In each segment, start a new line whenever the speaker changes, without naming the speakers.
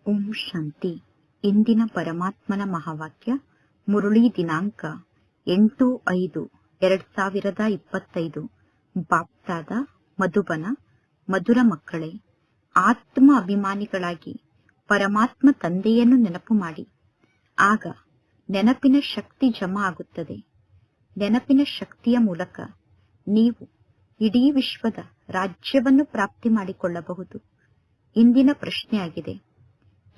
ಓಂ ಶಾಂತಿ. ಇಂದಿನ ಪರಮಾತ್ಮನ ಮಹಾವಾಕ್ಯ ಮುರುಳಿ ದಿನಾಂಕ 8/5/2025. ಬಾಪ್ತಾದ ಮಧುಬನ. ಮಧುರ ಮಕ್ಕಳೇ, ಆತ್ಮ ಅಭಿಮಾನಿಗಳಾಗಿ ಪರಮಾತ್ಮ ತಂದೆಯನ್ನು ನೆನಪು ಮಾಡಿ. ಆಗ ನೆನಪಿನ ಶಕ್ತಿ ಜಮಾ ಆಗುತ್ತದೆ. ನೆನಪಿನ ಶಕ್ತಿಯ ಮೂಲಕ ನೀವು ಇಡೀ ವಿಶ್ವದ ರಾಜ್ಯವನ್ನು ಪ್ರಾಪ್ತಿ ಮಾಡಿಕೊಳ್ಳಬಹುದು. ಇಂದಿನ ಪ್ರಶ್ನೆಯಾಗಿದೆ,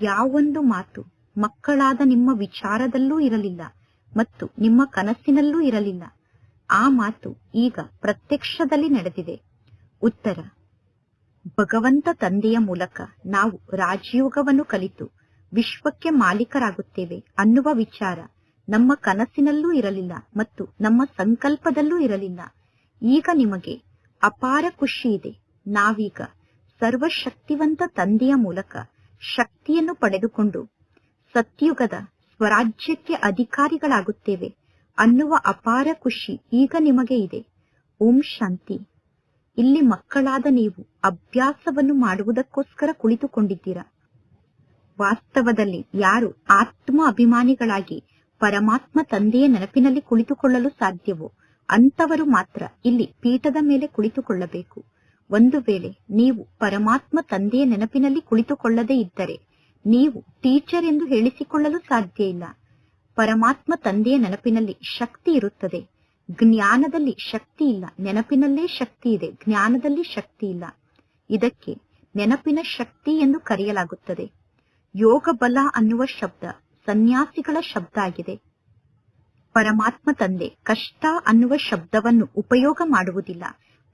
ಯಾವೊಂದು ಮಾತು ಮಕ್ಕಳಾದ ನಿಮ್ಮ ವಿಚಾರದಲ್ಲೂ ಇರಲಿಲ್ಲ ಮತ್ತು ನಿಮ್ಮ ಕನಸಿನಲ್ಲೂ ಇರಲಿಲ್ಲ, ಆ ಮಾತು ಈಗ ಪ್ರತ್ಯಕ್ಷದಲ್ಲಿ ನಡೆದಿದೆ? ಉತ್ತರ: ಭಗವಂತ ತಂದೆಯ ಮೂಲಕ ನಾವು ರಾಜಯೋಗವನ್ನು ಕಲಿತು ವಿಶ್ವಕ್ಕೆ ಮಾಲೀಕರಾಗುತ್ತೇವೆ ಅನ್ನುವ ವಿಚಾರ ನಮ್ಮ ಕನಸಿನಲ್ಲೂ ಇರಲಿಲ್ಲ ಮತ್ತು ನಮ್ಮ ಸಂಕಲ್ಪದಲ್ಲೂ ಇರಲಿಲ್ಲ. ಈಗ ನಿಮಗೆ ಅಪಾರ ಖುಷಿ ಇದೆ. ನಾವೀಗ ಸರ್ವಶಕ್ತಿವಂತ ತಂದೆಯ ಮೂಲಕ ಶಕ್ತಿಯನ್ನು ಪಡೆದುಕೊಂಡು ಸತ್ಯುಗದ ಸ್ವರಾಜ್ಯಕ್ಕೆ ಅಧಿಕಾರಿಗಳಾಗುತ್ತೇವೆ ಅನ್ನುವ ಅಪಾರ ಖುಷಿ ಈಗ ನಿಮಗೆ ಇದೆ. ಓಂ ಶಾಂತಿ. ಇಲ್ಲಿ ಮಕ್ಕಳಾದ ನೀವು ಅಭ್ಯಾಸವನ್ನು ಮಾಡುವುದಕ್ಕೋಸ್ಕರ ಕುಳಿತುಕೊಂಡಿದ್ದೀರಾ. ವಾಸ್ತವದಲ್ಲಿ ಯಾರು ಆತ್ಮ ಅಭಿಮಾನಿಗಳಾಗಿ ಪರಮಾತ್ಮ ತಂದೆಯ ನೆನಪಿನಲ್ಲಿ ಕುಳಿತುಕೊಳ್ಳಲು ಸಾಧ್ಯವೋ ಅಂತವರು ಮಾತ್ರ ಇಲ್ಲಿ ಪೀಠದ ಮೇಲೆ ಕುಳಿತುಕೊಳ್ಳಬೇಕು. ಒಂದು ವೇಳೆ ನೀವು ಪರಮಾತ್ಮ ತಂದೆಯ ನೆನಪಿನಲ್ಲಿ ಕುಳಿತುಕೊಳ್ಳದೇ ಇದ್ದರೆ ನೀವು ಟೀಚರ್ ಎಂದು ಹೇಳಿಸಿಕೊಳ್ಳಲು ಸಾಧ್ಯ ಇಲ್ಲ. ಪರಮಾತ್ಮ ತಂದೆಯ ನೆನಪಿನಲ್ಲಿ ಶಕ್ತಿ ಇರುತ್ತದೆ, ಜ್ಞಾನದಲ್ಲಿ ಶಕ್ತಿ ಇಲ್ಲ. ನೆನಪಿನಲ್ಲೇ ಶಕ್ತಿ ಇದೆ, ಜ್ಞಾನದಲ್ಲಿ ಶಕ್ತಿ ಇಲ್ಲ. ಇದಕ್ಕೆ ನೆನಪಿನ ಶಕ್ತಿ ಎಂದು ಕರೆಯಲಾಗುತ್ತದೆ. ಯೋಗ ಬಲ ಅನ್ನುವ ಶಬ್ದ ಸನ್ಯಾಸಿಗಳ ಶಬ್ದ ಆಗಿದೆ. ಪರಮಾತ್ಮ ತಂದೆ ಕಷ್ಟ ಅನ್ನುವ ಶಬ್ದವನ್ನು ಉಪಯೋಗ ಮಾಡುವುದಿಲ್ಲ.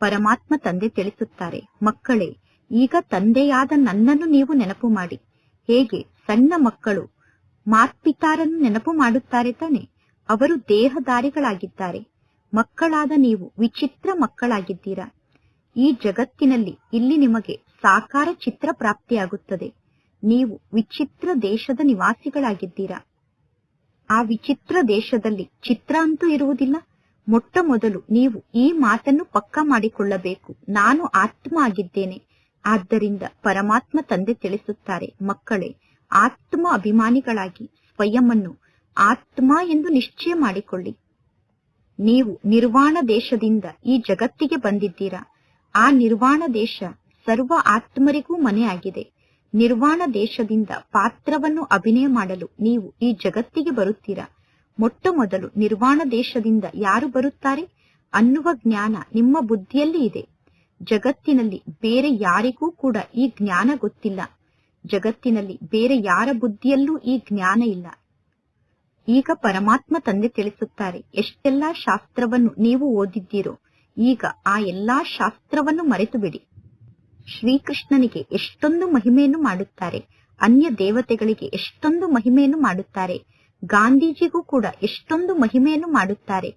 ಪರಮಾತ್ಮ ತಂದೆ ತಿಳಿಸುತ್ತಾರೆ, ಮಕ್ಕಳೇ, ಈಗ ತಂದೆಯಾದ ನನ್ನನ್ನು ನೀವು ನೆನಪು ಮಾಡಿ. ಹೇಗೆ ಸಣ್ಣ ಮಕ್ಕಳು ಮಾತ್ಪಿತಾರನ್ನು ನೆನಪು ಮಾಡುತ್ತಾರೆ ತಾನೆ? ಅವರು ದೇಹಧಾರಿಗಳಾಗಿದ್ದಾರೆ. ಮಕ್ಕಳಾದ ನೀವು ವಿಚಿತ್ರ ಮಕ್ಕಳಾಗಿದ್ದೀರಾ. ಈ ಜಗತ್ತಿನಲ್ಲಿ ಇಲ್ಲಿ ನಿಮಗೆ ಸಾಕಾರ ಚಿತ್ರ ಪ್ರಾಪ್ತಿಯಾಗುತ್ತದೆ. ನೀವು ವಿಚಿತ್ರ ದೇಶದ ನಿವಾಸಿಗಳಾಗಿದ್ದೀರಾ. ಆ ವಿಚಿತ್ರ ದೇಶದಲ್ಲಿ ಚಿತ್ರ ಅಂತೂ ಇರುವುದಿಲ್ಲ. ಮೊಟ್ಟ ಮೊದಲು ನೀವು ಈ ಮಾತನ್ನು ಪಕ್ಕಾ ಮಾಡಿಕೊಳ್ಳಬೇಕು, ನಾನು ಆತ್ಮ ಆಗಿದ್ದೇನೆ. ಆದ್ದರಿಂದ ಪರಮಾತ್ಮ ತಂದೆ ತಿಳಿಸುತ್ತಾರೆ, ಮಕ್ಕಳೇ, ಆತ್ಮ ಅಭಿಮಾನಿಗಳಾಗಿ ಸ್ವಯಂವನ್ನು ಆತ್ಮ ಎಂದು ನಿಶ್ಚಯ ಮಾಡಿಕೊಳ್ಳಿ. ನೀವು ನಿರ್ವಾಣ ದೇಶದಿಂದ ಈ ಜಗತ್ತಿಗೆ ಬಂದಿದ್ದೀರಾ. ಆ ನಿರ್ವಾಣ ದೇಶ ಸರ್ವ ಆತ್ಮರಿಗೂ ಮನೆಯಾಗಿದೆ. ನಿರ್ವಾಣ ದೇಶದಿಂದ ಪಾತ್ರವನ್ನು ಅಭಿನಯ ಮಾಡಲು ನೀವು ಈ ಜಗತ್ತಿಗೆ ಬರುತ್ತೀರಾ. ಮೊಟ್ಟ ಮೊದಲು ನಿರ್ವಾಣ ದೇಶದಿಂದ ಯಾರು ಬರುತ್ತಾರೆ ಅನ್ನುವ ಜ್ಞಾನ ನಿಮ್ಮ ಬುದ್ಧಿಯಲ್ಲಿ ಇದೆ. ಜಗತ್ತಿನಲ್ಲಿ ಬೇರೆ ಯಾರಿಗೂ ಕೂಡ ಈ ಜ್ಞಾನ ಗೊತ್ತಿಲ್ಲ. ಜಗತ್ತಿನಲ್ಲಿ ಬೇರೆ ಯಾರ ಬುದ್ಧಿಯಲ್ಲೂ ಈ ಜ್ಞಾನ ಇಲ್ಲ. ಈಗ ಪರಮಾತ್ಮ ತಂದೆ ತಿಳಿಸುತ್ತಾರೆ, ಎಷ್ಟೆಲ್ಲಾ ಶಾಸ್ತ್ರವನ್ನು ನೀವು ಓದಿದ್ದೀರೋ ಈಗ ಆ ಎಲ್ಲಾ ಶಾಸ್ತ್ರವನ್ನು ಮರೆತು ಬಿಡಿ. ಶ್ರೀಕೃಷ್ಣನಿಗೆ ಎಷ್ಟೊಂದು ಮಹಿಮೆಯನ್ನು ಮಾಡುತ್ತಾರೆ, ಅನ್ಯ ದೇವತೆಗಳಿಗೆ ಎಷ್ಟೊಂದು ಮಹಿಮೆಯನ್ನು ಮಾಡುತ್ತಾರೆ, ಗಾಂಧೀಜಿಗೂ ಕೂಡ ಎಷ್ಟೊಂದು ಮಹಿಮೆಯನ್ನು ಮಾಡುತ್ತಾರೆ.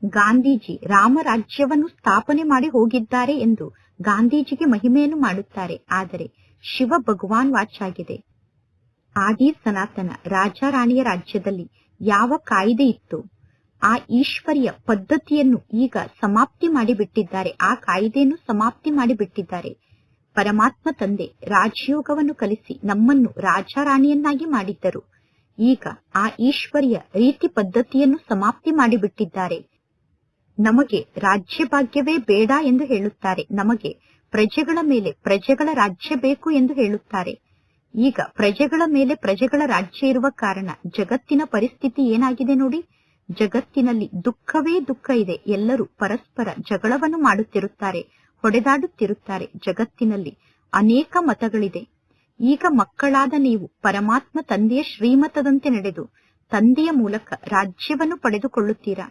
ಗಾಂಧೀಜಿ ರಾಮರಾಜ್ಯವನ್ನು ಸ್ಥಾಪನೆ ಮಾಡಿ ಹೋಗಿದ್ದಾರೆ ಎಂದು ಗಾಂಧೀಜಿಗೆ ಮಹಿಮೆಯನ್ನು ಮಾಡುತ್ತಾರೆ. ಆದರೆ ಶಿವ ಭಗವಾನ್ ವಾಚಾಗಿದೆ, ಆದಿ ಸನಾತನ ರಾಜಾರಾಣಿಯ ರಾಜ್ಯದಲ್ಲಿ ಯಾವ ಕಾಯ್ದೆ ಇತ್ತು ಆ ಈಶ್ವರ್ಯ ಪದ್ಧತಿಯನ್ನು ಈಗ ಸಮಾಪ್ತಿ ಮಾಡಿಬಿಟ್ಟಿದ್ದಾರೆ. ಆ ಕಾಯ್ದೆಯನ್ನು ಸಮಾಪ್ತಿ ಮಾಡಿಬಿಟ್ಟಿದ್ದಾರೆ. ಪರಮಾತ್ಮ ತಂದೆ ರಾಜಯೋಗವನ್ನು ಕಲಿಸಿ ನಮ್ಮನ್ನು ರಾಜಾರಾಣಿಯನ್ನಾಗಿ ಮಾಡಿದ್ದರು. ಈಗ ಆ ಈಶ್ವರ್ಯ ರೀತಿ ಪದ್ಧತಿಯನ್ನು ಸಮಾಪ್ತಿ ಮಾಡಿಬಿಟ್ಟಿದ್ದಾರೆ. ನಮಗೆ ರಾಜ್ಯ ಭಾಗ್ಯವೇ ಬೇಡ ಎಂದು ಹೇಳುತ್ತಾರೆ. ನಮಗೆ ಪ್ರಜೆಗಳ ಮೇಲೆ ಪ್ರಜೆಗಳ ರಾಜ್ಯ ಬೇಕು ಎಂದು ಹೇಳುತ್ತಾರೆ. ಈಗ ಪ್ರಜೆಗಳ ಮೇಲೆ ಪ್ರಜೆಗಳ ರಾಜ್ಯ ಇರುವ ಕಾರಣ ಜಗತ್ತಿನ ಪರಿಸ್ಥಿತಿ ಏನಾಗಿದೆ ನೋಡಿ. ಜಗತ್ತಿನಲ್ಲಿ ದುಃಖವೇ ದುಃಖ ಇದೆ. ಎಲ್ಲರೂ ಪರಸ್ಪರ ಜಗಳವನ್ನು ಮಾಡುತ್ತಿರುತ್ತಾರೆ, ಹೊಡೆದಾಡುತ್ತಿರುತ್ತಾರೆ. ಜಗತ್ತಿನಲ್ಲಿ ಅನೇಕ ಮತಗಳಿದೆ. ಈಗ ಮಕ್ಕಳಾದ ನೀವು ಪರಮಾತ್ಮ ತಂದೆಯ ಶ್ರೀಮತದಂತೆ ನಡೆದು ತಂದೆಯ ಮೂಲಕ ರಾಜ್ಯವನ್ನು ಪಡೆದುಕೊಳ್ಳುತ್ತೀರಾ.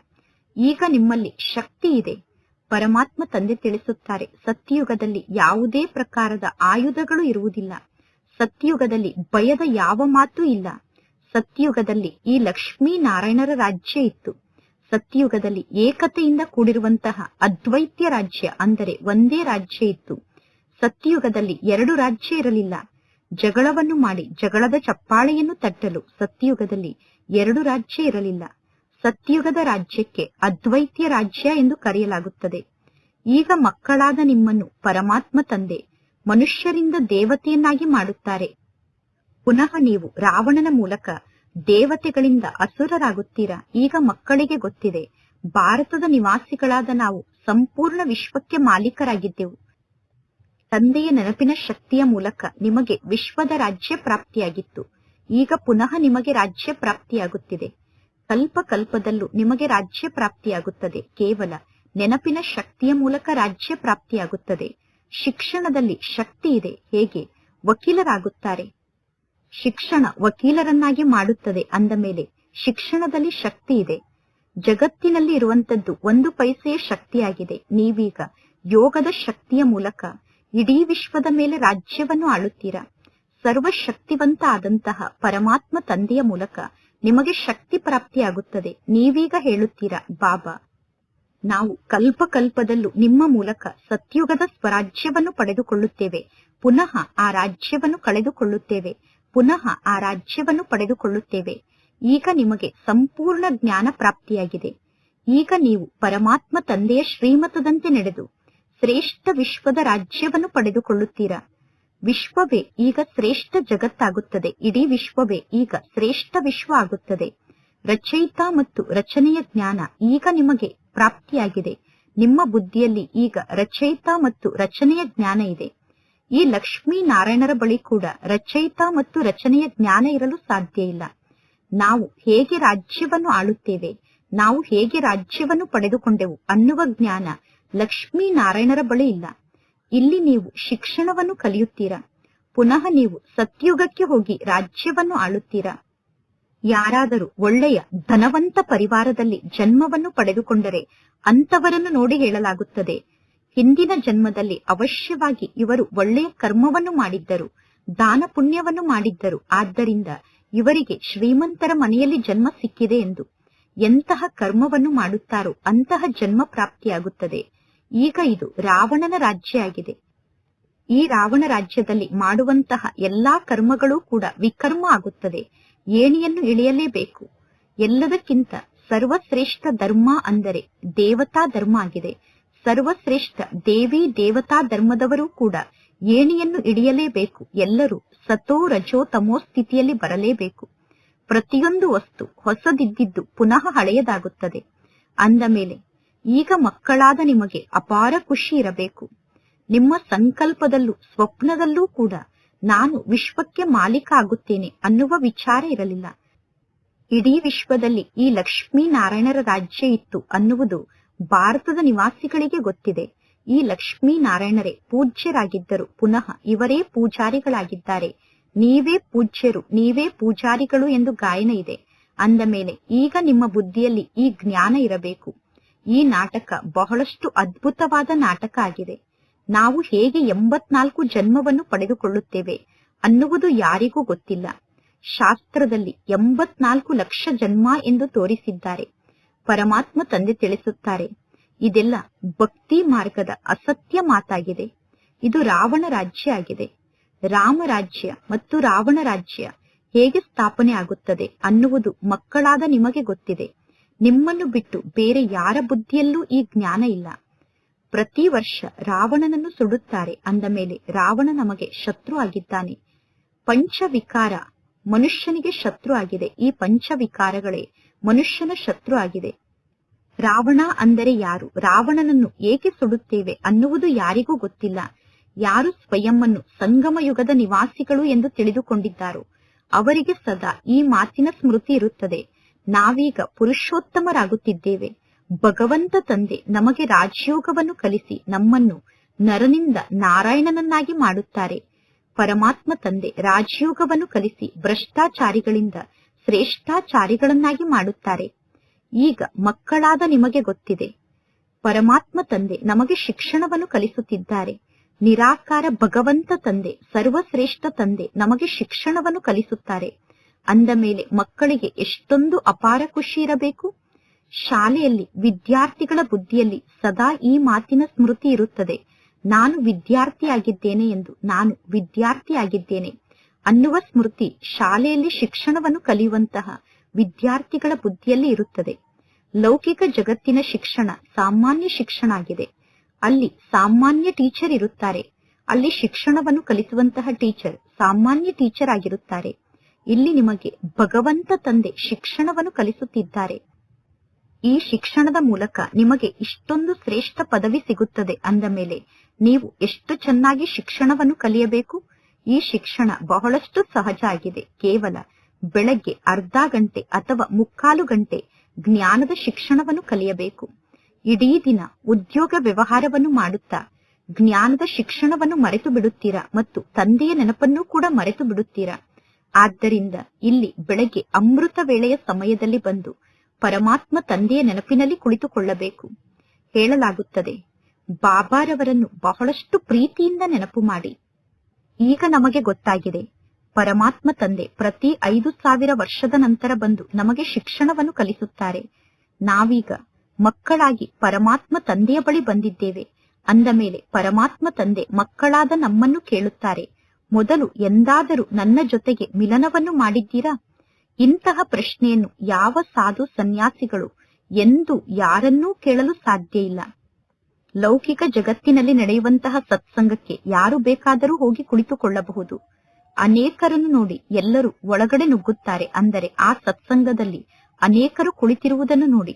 ಈಗ ನಿಮ್ಮಲ್ಲಿ ಶಕ್ತಿ ಇದೆ. ಪರಮಾತ್ಮ ತಂದೆ ತಿಳಿಸುತ್ತಾರೆ, ಸತ್ಯಯುಗದಲ್ಲಿ ಯಾವುದೇ ಪ್ರಕಾರದ ಆಯುಧಗಳು ಇರುವುದಿಲ್ಲ. ಸತ್ಯಯುಗದಲ್ಲಿ ಭಯದ ಯಾವ ಮಾತೂ ಇಲ್ಲ. ಸತ್ಯಯುಗದಲ್ಲಿ ಈ ಲಕ್ಷ್ಮೀ ನಾರಾಯಣರ ರಾಜ್ಯ ಇತ್ತು. ಸತ್ಯಯುಗದಲ್ಲಿ ಏಕತೆಯಿಂದ ಕೂಡಿರುವಂತಹ ಅದ್ವೈತ್ಯ ರಾಜ್ಯ ಅಂದರೆ ಒಂದೇ ರಾಜ್ಯ ಇತ್ತು. ಸತ್ಯಯುಗದಲ್ಲಿ ಎರಡು ರಾಜ್ಯ ಇರಲಿಲ್ಲ. ಜಗಳವನ್ನು ಮಾಡಿ ಜಗಳದ ಚಪ್ಪಾಳೆಯನ್ನು ತಟ್ಟಲು ಸತ್ಯಯುಗದಲ್ಲಿ ಎರಡು ರಾಜ್ಯ ಇರಲಿಲ್ಲ. ಸತ್ಯಯುಗದ ರಾಜ್ಯಕ್ಕೆ ಅದ್ವೈತ್ಯ ರಾಜ್ಯ ಎಂದು ಕರೆಯಲಾಗುತ್ತದೆ. ಈಗ ಮಕ್ಕಳಾದ ನಿಮ್ಮನ್ನು ಪರಮಾತ್ಮ ತಂದೆ ಮನುಷ್ಯರಿಂದ ದೇವತೆಯನ್ನಾಗಿ ಮಾಡುತ್ತಾರೆ. ಪುನಃ ನೀವು ರಾವಣನ ಮೂಲಕ ದೇವತೆಗಳಿಂದ ಅಸುರರಾಗುತ್ತೀರಾ. ಈಗ ಮಕ್ಕಳಿಗೆ ಗೊತ್ತಿದೆ, ಭಾರತದ ನಿವಾಸಿಗಳಾದ ನಾವು ಸಂಪೂರ್ಣ ವಿಶ್ವಕ್ಕೆ ಮಾಲೀಕರಾಗಿದ್ದೆವು. ತಂದೆಯ ನೆನಪಿನ ಶಕ್ತಿಯ ಮೂಲಕ ನಿಮಗೆ ವಿಶ್ವದ ರಾಜ್ಯ ಪ್ರಾಪ್ತಿಯಾಗಿತ್ತು. ಈಗ ಪುನಃ ನಿಮಗೆ ರಾಜ್ಯ ಪ್ರಾಪ್ತಿಯಾಗುತ್ತಿದೆ. ಕಲ್ಪ ಕಲ್ಪದಲ್ಲೂ ನಿಮಗೆ ರಾಜ್ಯ ಪ್ರಾಪ್ತಿಯಾಗುತ್ತದೆ. ಕೇವಲ ನೆನಪಿನ ಶಕ್ತಿಯ ಮೂಲಕ ರಾಜ್ಯ ಪ್ರಾಪ್ತಿಯಾಗುತ್ತದೆ. ಶಿಕ್ಷಣದಲ್ಲಿ ಶಕ್ತಿ ಇದೆ. ಹೇಗೆ ವಕೀಲರಾಗುತ್ತಾರೆ? ಶಿಕ್ಷಣ ವಕೀಲರನ್ನಾಗಿ ಮಾಡುತ್ತದೆ. ಅಂದ ಮೇಲೆ ಶಿಕ್ಷಣದಲ್ಲಿ ಶಕ್ತಿ ಇದೆ. ಜಗತ್ತಿನಲ್ಲಿ ಇರುವಂತದ್ದು 1 ಪೈಸೆಯ ಶಕ್ತಿಯಾಗಿದೆ. ನೀವೀಗ ಯೋಗದ ಶಕ್ತಿಯ ಮೂಲಕ ಇಡೀ ವಿಶ್ವದ ಮೇಲೆ ರಾಜ್ಯವನ್ನು ಆಳುತ್ತೀರಾ. ಸರ್ವಶಕ್ತಿವಂತ ಆದಂತಹ ಪರಮಾತ್ಮ ತಂದೆಯ ಮೂಲಕ ನಿಮಗೆ ಶಕ್ತಿ ಪ್ರಾಪ್ತಿಯಾಗುತ್ತದೆ. ನೀವೀಗ ಹೇಳುತ್ತೀರಾ, ಬಾಬಾ, ನಾವು ಕಲ್ಪ ಕಲ್ಪದಲ್ಲೂ ನಿಮ್ಮ ಮೂಲಕ ಸತ್ಯುಗದ ಸ್ವರಾಜ್ಯವನ್ನು ಪಡೆದುಕೊಳ್ಳುತ್ತೇವೆ. ಪುನಃ ಆ ರಾಜ್ಯವನ್ನು ಕಳೆದುಕೊಳ್ಳುತ್ತೇವೆ. ಪುನಃ ಆ ರಾಜ್ಯವನ್ನು ಪಡೆದುಕೊಳ್ಳುತ್ತೇವೆ. ಈಗ ನಿಮಗೆ ಸಂಪೂರ್ಣ ಜ್ಞಾನ ಪ್ರಾಪ್ತಿಯಾಗಿದೆ. ಈಗ ನೀವು ಪರಮಾತ್ಮ ತಂದೆಯ ಶ್ರೀಮತದಂತೆ ನಡೆದು ಶ್ರೇಷ್ಠ ವಿಶ್ವದ ರಾಜ್ಯವನ್ನು ಪಡೆದುಕೊಳ್ಳುತ್ತೀರಾ. ವಿಶ್ವವೇ ಈಗ ಶ್ರೇಷ್ಠ ಜಗತ್ತಾಗುತ್ತದೆ. ಇಡೀ ವಿಶ್ವವೇ ಈಗ ಶ್ರೇಷ್ಠ ವಿಶ್ವ ಆಗುತ್ತದೆ. ರಚಯಿತ ಮತ್ತು ರಚನೆಯ ಜ್ಞಾನ ಈಗ ನಿಮಗೆ ಪ್ರಾಪ್ತಿಯಾಗಿದೆ. ನಿಮ್ಮ ಬುದ್ಧಿಯಲ್ಲಿ ಈಗ ರಚಯಿತ ಮತ್ತು ರಚನೆಯ ಜ್ಞಾನ ಇದೆ. ಈ ಲಕ್ಷ್ಮೀ ನಾರಾಯಣರ ಬಳಿ ಕೂಡ ರಚಯಿತ ಮತ್ತು ರಚನೆಯ ಜ್ಞಾನ ಇರಲು ಸಾಧ್ಯ ಇಲ್ಲ. ನಾವು ಹೇಗೆ ರಾಜ್ಯವನ್ನು ಆಳುತ್ತೇವೆ, ನಾವು ಹೇಗೆ ರಾಜ್ಯವನ್ನು ಪಡೆದುಕೊಂಡೆವು ಅನ್ನುವ ಜ್ಞಾನ ಲಕ್ಷ್ಮೀ ನಾರಾಯಣರ ಬಳಿ ಇಲ್ಲ. ಇಲ್ಲಿ ನೀವು ಶಿಕ್ಷಣವನ್ನು ಕಲಿಯುತ್ತೀರಾ. ಪುನಃ ನೀವು ಸತ್ಯುಗಕ್ಕೆ ಹೋಗಿ ರಾಜ್ಯವನ್ನು ಆಳುತ್ತೀರಾ. ಯಾರಾದರೂ ಒಳ್ಳೆಯ ಧನವಂತ ಪರಿವಾರದಲ್ಲಿ ಜನ್ಮವನ್ನು ಪಡೆದುಕೊಂಡರೆ ಅಂತವರನ್ನು ನೋಡಿ ಹೇಳಲಾಗುತ್ತದೆ, ಹಿಂದಿನ ಜನ್ಮದಲ್ಲಿ ಅವಶ್ಯವಾಗಿ ಇವರು ಒಳ್ಳೆಯ ಕರ್ಮವನ್ನು ಮಾಡಿದ್ದರು, ದಾನ ಪುಣ್ಯವನ್ನು ಮಾಡಿದ್ದರು, ಆದ್ದರಿಂದ ಇವರಿಗೆ ಶ್ರೀಮಂತರ ಮನೆಯಲ್ಲಿ ಜನ್ಮ ಸಿಕ್ಕಿದೆ ಎಂದು. ಎಂತಹ ಕರ್ಮವನ್ನು ಮಾಡುತ್ತಾರೋ ಅಂತಹ ಜನ್ಮ ಪ್ರಾಪ್ತಿಯಾಗುತ್ತದೆ. ಈಗ ಇದು ರಾವಣನ ರಾಜ್ಯ ಆಗಿದೆ. ಈ ರಾವಣ ರಾಜ್ಯದಲ್ಲಿ ಮಾಡುವಂತಹ ಎಲ್ಲಾ ಕರ್ಮಗಳೂ ಕೂಡ ವಿಕರ್ಮ ಆಗುತ್ತದೆ. ಏಣಿಯನ್ನು ಇಳಿಯಲೇಬೇಕು. ಎಲ್ಲದಕ್ಕಿಂತ ಸರ್ವಶ್ರೇಷ್ಠ ಧರ್ಮ ಅಂದರೆ ದೇವತಾ ಧರ್ಮ ಆಗಿದೆ. ಸರ್ವಶ್ರೇಷ್ಠ ದೇವಿ ದೇವತಾ ಧರ್ಮದವರೂ ಕೂಡ ಏಣಿಯನ್ನು ಇಳಿಯಲೇಬೇಕು. ಎಲ್ಲರೂ ಸತೋ ರಜೋ ತಮೋ ಸ್ಥಿತಿಯಲ್ಲಿ ಬರಲೇಬೇಕು. ಪ್ರತಿಯೊಂದು ವಸ್ತು ಹೊಸದಿದ್ದಿದ್ದು ಪುನಃ ಹಳೆಯದಾಗುತ್ತದೆ. ಅಂದ ಮೇಲೆ ಈಗ ಮಕ್ಕಳಾದ ನಿಮಗೆ ಅಪಾರ ಖುಷಿ ಇರಬೇಕು. ನಿಮ್ಮ ಸಂಕಲ್ಪದಲ್ಲೂ ಸ್ವಪ್ನದಲ್ಲೂ ಕೂಡ ನಾನು ವಿಶ್ವಕ್ಕೆ ಮಾಲೀಕ ಆಗುತ್ತೇನೆ ಅನ್ನುವ ವಿಚಾರ ಇರಲಿಲ್ಲ. ಇಡೀ ವಿಶ್ವದಲ್ಲಿ ಈ ಲಕ್ಷ್ಮೀ ನಾರಾಯಣರ ರಾಜ್ಯ ಇತ್ತು ಅನ್ನುವುದು ಭಾರತದ ನಿವಾಸಿಗಳಿಗೆ ಗೊತ್ತಿದೆ. ಈ ಲಕ್ಷ್ಮೀ ನಾರಾಯಣರೇ ಪೂಜ್ಯರಾಗಿದ್ದರು. ಪುನಃ ಇವರೇ ಪೂಜಾರಿಗಳಾಗಿದ್ದಾರೆ. ನೀವೇ ಪೂಜ್ಯರು, ನೀವೇ ಪೂಜಾರಿಗಳು ಎಂದು ಗಾಯನ ಇದೆ. ಅಂದ ಮೇಲೆ ಈಗ ನಿಮ್ಮ ಬುದ್ಧಿಯಲ್ಲಿ ಈ ಜ್ಞಾನ ಇರಬೇಕು. ಈ ನಾಟಕ ಬಹಳಷ್ಟು ಅದ್ಭುತವಾದ ನಾಟಕ ಆಗಿದೆ. ನಾವು ಹೇಗೆ 84 ಜನ್ಮವನ್ನು ಪಡೆದುಕೊಳ್ಳುತ್ತೇವೆ ಅನ್ನುವುದು ಯಾರಿಗೂ ಗೊತ್ತಿಲ್ಲ. ಶಾಸ್ತ್ರದಲ್ಲಿ 84 ಲಕ್ಷ ಜನ್ಮ ಎಂದು ತೋರಿಸಿದ್ದಾರೆ. ಪರಮಾತ್ಮ ತಂದೆ ತಿಳಿಸುತ್ತಾರೆ, ಇದೆಲ್ಲ ಭಕ್ತಿ ಮಾರ್ಗದ ಅಸತ್ಯ ಮಾತಾಗಿದೆ. ಇದು ರಾವಣ ರಾಜ್ಯ ಆಗಿದೆ. ರಾಮ ರಾಜ್ಯ ಮತ್ತು ರಾವಣ ರಾಜ್ಯ ಹೇಗೆ ಸ್ಥಾಪನೆ ಆಗುತ್ತದೆ ಅನ್ನುವುದು ಮಕ್ಕಳಾದ ನಿಮಗೆ ಗೊತ್ತಿದೆ. ನಿಮ್ಮನ್ನು ಬಿಟ್ಟು ಬೇರೆ ಯಾರ ಬುದ್ಧಿಯಲ್ಲೂ ಈ ಜ್ಞಾನ ಇಲ್ಲ. ಪ್ರತಿ ವರ್ಷ ರಾವಣನನ್ನು ಸುಡುತ್ತಾರೆ. ಅಂದ ಮೇಲೆ ರಾವಣ ನಮಗೆ ಶತ್ರು ಆಗಿದ್ದಾನೆ. ಪಂಚವಿಕಾರ ಮನುಷ್ಯನಿಗೆ ಶತ್ರು ಆಗಿದೆ. ಈ ಪಂಚವಿಕಾರಗಳೇ ಮನುಷ್ಯನ ಶತ್ರು ಆಗಿದೆ. ರಾವಣ ಅಂದರೆ ಯಾರು, ರಾವಣನನ್ನು ಏಕೆ ಸುಡುತ್ತೇವೆ ಅನ್ನುವುದು ಯಾರಿಗೂ ಗೊತ್ತಿಲ್ಲ. ಯಾರು ಸ್ವಯಂವನ್ನು ಸಂಗಮ ಯುಗದ ನಿವಾಸಿಗಳು ಎಂದು ತಿಳಿದುಕೊಂಡಿದ್ದಾರೋ ಅವರಿಗೆ ಸದಾ ಈ ಮಾತಿನ ಸ್ಮೃತಿ ಇರುತ್ತದೆ. ನಾವೀಗ ಪುರುಷೋತ್ತಮರಾಗುತ್ತಿದ್ದೇವೆ. ಭಗವಂತ ತಂದೆ ನಮಗೆ ರಾಜಯೋಗವನ್ನು ಕಲಿಸಿ ನಮ್ಮನ್ನು ನರನಿಂದ ನಾರಾಯಣನನ್ನಾಗಿ ಮಾಡುತ್ತಾರೆ. ಪರಮಾತ್ಮ ತಂದೆ ರಾಜಯೋಗವನ್ನು ಕಲಿಸಿ ಭ್ರಷ್ಟಾಚಾರಿಗಳಿಂದ ಶ್ರೇಷ್ಠಾಚಾರಿಗಳನ್ನಾಗಿ ಮಾಡುತ್ತಾರೆ. ಈಗ ಮಕ್ಕಳಾದ ನಿಮಗೆ ಗೊತ್ತಿದೆ, ಪರಮಾತ್ಮ ತಂದೆ ನಮಗೆ ಶಿಕ್ಷಣವನ್ನು ಕಲಿಸುತ್ತಿದ್ದಾರೆ. ನಿರಾಕಾರ ಭಗವಂತ ತಂದೆ, ಸರ್ವಶ್ರೇಷ್ಠ ತಂದೆ ನಮಗೆ ಶಿಕ್ಷಣವನ್ನು ಕಲಿಸುತ್ತಾರೆ. ಅಂದ ಮೇಲೆ ಮಕ್ಕಳಿಗೆ ಎಷ್ಟೊಂದು ಅಪಾರ ಖುಷಿ ಇರಬೇಕು. ಶಾಲೆಯಲ್ಲಿ ವಿದ್ಯಾರ್ಥಿಗಳ ಬುದ್ಧಿಯಲ್ಲಿ ಸದಾ ಈ ಮಾತಿನ ಸ್ಮೃತಿ ಇರುತ್ತದೆ, ನಾನು ವಿದ್ಯಾರ್ಥಿಯಾಗಿದ್ದೇನೆ ಎಂದು, ನಾನು ವಿದ್ಯಾರ್ಥಿಯಾಗಿದ್ದೇನೆ ಅನ್ನುವ ಸ್ಮೃತಿ ಶಾಲೆಯಲ್ಲಿ ಶಿಕ್ಷಣವನ್ನು ಕಲಿಯುವಂತಹ ವಿದ್ಯಾರ್ಥಿಗಳ ಬುದ್ಧಿಯಲ್ಲಿ ಇರುತ್ತದೆ. ಲೌಕಿಕ ಜಗತ್ತಿನ ಶಿಕ್ಷಣ ಸಾಮಾನ್ಯ ಶಿಕ್ಷಣ ಆಗಿದೆ. ಅಲ್ಲಿ ಸಾಮಾನ್ಯ ಟೀಚರ್ ಇರುತ್ತಾರೆ. ಅಲ್ಲಿ ಶಿಕ್ಷಣವನ್ನು ಕಲಿಸುವಂತಹ ಟೀಚರ್ ಸಾಮಾನ್ಯ ಟೀಚರ್ ಆಗಿರುತ್ತಾರೆ. ಇಲ್ಲಿ ನಿಮಗೆ ಭಗವಂತ ತಂದೆ ಶಿಕ್ಷಣವನ್ನು ಕಲಿಸುತ್ತಿದ್ದಾರೆ. ಈ ಶಿಕ್ಷಣದ ಮೂಲಕ ನಿಮಗೆ ಇಷ್ಟೊಂದು ಶ್ರೇಷ್ಠ ಪದವಿ ಸಿಗುತ್ತದೆ ಅಂದ ಮೇಲೆ ನೀವು ಎಷ್ಟು ಚೆನ್ನಾಗಿ ಶಿಕ್ಷಣವನ್ನು ಕಲಿಯಬೇಕು. ಈ ಶಿಕ್ಷಣ ಬಹಳಷ್ಟು ಸಹಜ ಆಗಿದೆ. ಕೇವಲ ಬೆಳಗ್ಗೆ ಅರ್ಧ ಗಂಟೆ ಅಥವಾ 3/4 ಗಂಟೆ ಜ್ಞಾನದ ಶಿಕ್ಷಣವನ್ನು ಕಲಿಯಬೇಕು. ಇಡೀ ದಿನ ಉದ್ಯೋಗ ವ್ಯವಹಾರವನ್ನು ಮಾಡುತ್ತಾ ಜ್ಞಾನದ ಶಿಕ್ಷಣವನ್ನು ಮರೆತು ಬಿಡುತ್ತೀರಾ ಮತ್ತು ತಂದೆಯ ನೆನಪನ್ನೂ ಕೂಡ ಮರೆತು ಬಿಡುತ್ತೀರಾ. ಆದ್ದರಿಂದ ಇಲ್ಲಿ ಬೆಳಗ್ಗೆ ಅಮೃತ ವೇಳೆಯ ಸಮಯದಲ್ಲಿ ಬಂದು ಪರಮಾತ್ಮ ತಂದೆಯ ನೆನಪಿನಲ್ಲಿ ಕುಳಿತುಕೊಳ್ಳಬೇಕು. ಹೇಳಲಾಗುತ್ತದೆ, ಬಾಬಾರವರನ್ನು ಬಹಳಷ್ಟು ಪ್ರೀತಿಯಿಂದ ನೆನಪು ಮಾಡಿ. ಈಗ ನಮಗೆ ಗೊತ್ತಾಗಿದೆ, ಪರಮಾತ್ಮ ತಂದೆ ಪ್ರತಿ 5,000 ವರ್ಷದ ನಂತರ ಬಂದು ನಮಗೆ ಶಿಕ್ಷಣವನ್ನು ಕಲಿಸುತ್ತಾರೆ. ನಾವೀಗ ಮಕ್ಕಳಾಗಿ ಪರಮಾತ್ಮ ತಂದೆಯ ಬಳಿ ಬಂದಿದ್ದೇವೆ. ಅಂದ ಮೇಲೆ ಪರಮಾತ್ಮ ತಂದೆ ಮಕ್ಕಳಾದ ನಮ್ಮನ್ನು ಕೇಳುತ್ತಾರೆ, ಮೊದಲು ಎಂದಾದರೂ ನನ್ನ ಜೊತೆಗೆ ಮಿಲನವನ್ನು ಮಾಡಿದ್ದೀರಾ? ಇಂತಹ ಪ್ರಶ್ನೆಯನ್ನು ಯಾವ ಸಾಧು ಸನ್ಯಾಸಿಗಳು ಎಂದೂ ಯಾರನ್ನೂ ಕೇಳಲು ಸಾಧ್ಯ ಇಲ್ಲ. ಲೌಕಿಕ ಜಗತ್ತಿನಲ್ಲಿ ನಡೆಯುವಂತಹ ಸತ್ಸಂಗಕ್ಕೆ ಯಾರು ಬೇಕಾದರೂ ಹೋಗಿ ಕುಳಿತುಕೊಳ್ಳಬಹುದು. ಅನೇಕರನ್ನು ನೋಡಿ ಎಲ್ಲರೂ ಒಳಗಡೆ ನುಗ್ಗುತ್ತಾರೆ. ಅಂದರೆ ಆ ಸತ್ಸಂಗದಲ್ಲಿ ಅನೇಕರು ಕುಳಿತಿರುವುದನ್ನು ನೋಡಿ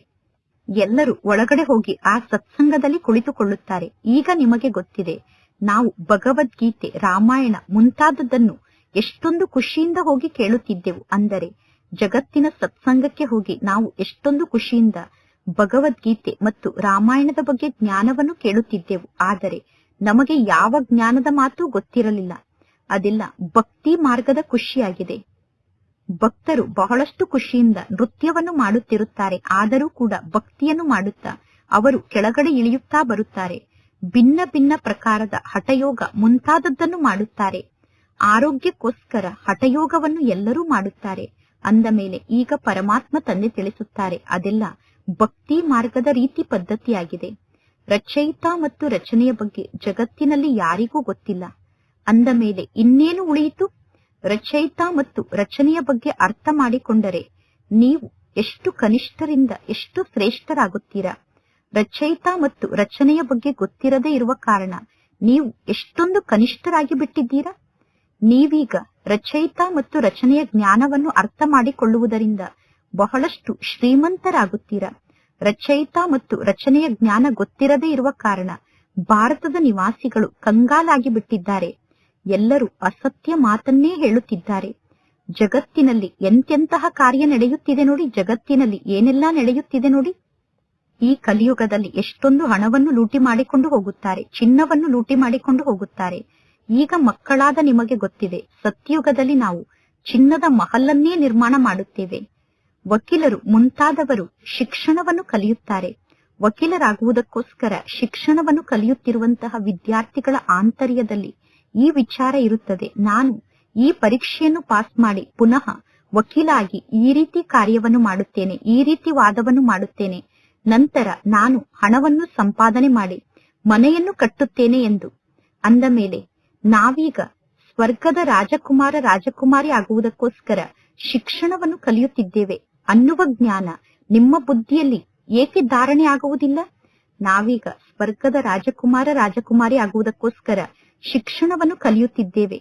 ಎಲ್ಲರೂ ಒಳಗಡೆ ಹೋಗಿ ಆ ಸತ್ಸಂಗದಲ್ಲಿ ಕುಳಿತುಕೊಳ್ಳುತ್ತಾರೆ. ಈಗ ನಿಮಗೆ ಗೊತ್ತಿದೆ, ನಾವು ಭಗವದ್ಗೀತೆ, ರಾಮಾಯಣ ಮುಂತಾದದ್ದನ್ನು ಎಷ್ಟೊಂದು ಖುಷಿಯಿಂದ ಹೋಗಿ ಕೇಳುತ್ತಿದ್ದೆವು. ಅಂದರೆ ಜಗತ್ತಿನ ಸತ್ಸಂಗಕ್ಕೆ ಹೋಗಿ ನಾವು ಎಷ್ಟೊಂದು ಖುಷಿಯಿಂದ ಭಗವದ್ಗೀತೆ ಮತ್ತು ರಾಮಾಯಣದ ಬಗ್ಗೆ ಜ್ಞಾನವನ್ನು ಕೇಳುತ್ತಿದ್ದೆವು. ಆದರೆ ನಮಗೆ ಯಾವ ಜ್ಞಾನದ ಮಾತು ಗೊತ್ತಿರಲಿಲ್ಲ. ಅದೆಲ್ಲ ಭಕ್ತಿ ಮಾರ್ಗದ ಖುಷಿಯಾಗಿದೆ. ಭಕ್ತರು ಬಹಳಷ್ಟು ಖುಷಿಯಿಂದ ನೃತ್ಯವನ್ನು ಮಾಡುತ್ತಿರುತ್ತಾರೆ. ಆದರೂ ಕೂಡ ಭಕ್ತಿಯನ್ನು ಮಾಡುತ್ತಾ ಅವರು ಕೆಳಗಡೆ ಇಳಿಯುತ್ತಾ ಬರುತ್ತಾರೆ. ಭಿನ್ನ ಭಿನ್ನ ಪ್ರಕಾರದ ಹಠಯೋಗ ಮುಂತಾದದ್ದನ್ನು ಮಾಡುತ್ತಾರೆ. ಆರೋಗ್ಯಕ್ಕೋಸ್ಕರ ಹಠಯೋಗವನ್ನು ಎಲ್ಲರೂ ಮಾಡುತ್ತಾರೆ. ಅಂದ ಮೇಲೆ ಈಗ ಪರಮಾತ್ಮ ತಂದೆ ತಿಳಿಸುತ್ತಾರೆ, ಅದೆಲ್ಲ ಭಕ್ತಿ ಮಾರ್ಗದ ರೀತಿ ಪದ್ಧತಿಯಾಗಿದೆ. ರಚಯಿತ ಮತ್ತು ರಚನೆಯ ಬಗ್ಗೆ ಜಗತ್ತಿನಲ್ಲಿ ಯಾರಿಗೂ ಗೊತ್ತಿಲ್ಲ. ಅಂದ ಮೇಲೆ ಇನ್ನೇನು ಉಳಿಯಿತು? ರಚಯಿತ ಮತ್ತು ರಚನೆಯ ಬಗ್ಗೆ ಅರ್ಥ ಮಾಡಿಕೊಂಡರೆ ನೀವು ಎಷ್ಟು ಕನಿಷ್ಠರಿಂದ ಎಷ್ಟು ಶ್ರೇಷ್ಠರಾಗುತ್ತೀರಾ. ರಚಯಿತ ಮತ್ತು ರಚನೆಯ ಬಗ್ಗೆ ಗೊತ್ತಿರದೇ ಇರುವ ಕಾರಣ ನೀವು ಎಷ್ಟೊಂದು ಕನಿಷ್ಠರಾಗಿ ಬಿಟ್ಟಿದ್ದೀರಾ. ನೀವೀಗ ರಚಯಿತ ಮತ್ತು ರಚನೆಯ ಜ್ಞಾನವನ್ನು ಅರ್ಥ ಮಾಡಿಕೊಳ್ಳುವುದರಿಂದ ಬಹಳಷ್ಟು ಶ್ರೀಮಂತರಾಗುತ್ತೀರಾ. ರಚಯಿತ ಮತ್ತು ರಚನೆಯ ಜ್ಞಾನ ಗೊತ್ತಿರದೇ ಇರುವ ಕಾರಣ ಭಾರತದ ನಿವಾಸಿಗಳು ಕಂಗಾಲಾಗಿ ಬಿಟ್ಟಿದ್ದಾರೆ. ಎಲ್ಲರೂ ಅಸತ್ಯ ಮಾತನ್ನೇ ಹೇಳುತ್ತಿದ್ದಾರೆ. ಜಗತ್ತಿನಲ್ಲಿ ಎಂತೆಂತಹ ಕಾರ್ಯ ನಡೆಯುತ್ತಿದೆ ನೋಡಿ, ಜಗತ್ತಿನಲ್ಲಿ ಏನೆಲ್ಲಾ ನಡೆಯುತ್ತಿದೆ ನೋಡಿ. ಈ ಕಲಿಯುಗದಲ್ಲಿ ಎಷ್ಟೊಂದು ಹಣವನ್ನು ಲೂಟಿ ಮಾಡಿಕೊಂಡು ಹೋಗುತ್ತಾರೆ, ಚಿನ್ನವನ್ನು ಲೂಟಿ ಮಾಡಿಕೊಂಡು ಹೋಗುತ್ತಾರೆ. ಈಗ ಮಕ್ಕಳಾದ ನಿಮಗೆ ಗೊತ್ತಿದೆ, ಸತ್ಯುಗದಲ್ಲಿ ನಾವು ಚಿನ್ನದ ಮಹಲನ್ನೇ ನಿರ್ಮಾಣ ಮಾಡುತ್ತೇವೆ. ವಕೀಲರು ಮುಂತಾದವರು ಶಿಕ್ಷಣವನ್ನು ಕಲಿಯುತ್ತಾರೆ. ವಕೀಲರಾಗುವುದಕ್ಕೋಸ್ಕರ ಶಿಕ್ಷಣವನ್ನು ಕಲಿಯುತ್ತಿರುವಂತಹ ವಿದ್ಯಾರ್ಥಿಗಳ ಆಂತರ್ಯದಲ್ಲಿ ಈ ವಿಚಾರ ಇರುತ್ತದೆ, ನಾನು ಈ ಪರೀಕ್ಷೆಯನ್ನು ಪಾಸ್ ಮಾಡಿ ಪುನಃ ವಕೀಲ ಆಗಿ ಈ ರೀತಿ ಕಾರ್ಯವನ್ನು ಮಾಡುತ್ತೇನೆ, ಈ ರೀತಿ ವಾದವನ್ನು ಮಾಡುತ್ತೇನೆ, ನಂತರ ನಾನು ಹಣವನ್ನು ಸಂಪಾದನೆ ಮಾಡಿ ಮನೆಯನ್ನು ಕಟ್ಟುತ್ತೇನೆ ಎಂದು. ಅಂದ ಮೇಲೆ ನಾವೀಗ ಸ್ವರ್ಗದ ರಾಜಕುಮಾರ ರಾಜಕುಮಾರಿ ಆಗುವುದಕ್ಕೋಸ್ಕರ ಶಿಕ್ಷಣವನ್ನು ಕಲಿಯುತ್ತಿದ್ದೇವೆ ಅನ್ನುವ ಜ್ಞಾನ ನಿಮ್ಮ ಬುದ್ಧಿಯಲ್ಲಿ ಏಕೆ ಧಾರಣೆ ಆಗುವುದಿಲ್ಲ? ನಾವೀಗ ಸ್ವರ್ಗದ ರಾಜಕುಮಾರ ರಾಜಕುಮಾರಿ ಆಗುವುದಕ್ಕೋಸ್ಕರ ಶಿಕ್ಷಣವನ್ನು ಕಲಿಯುತ್ತಿದ್ದೇವೆ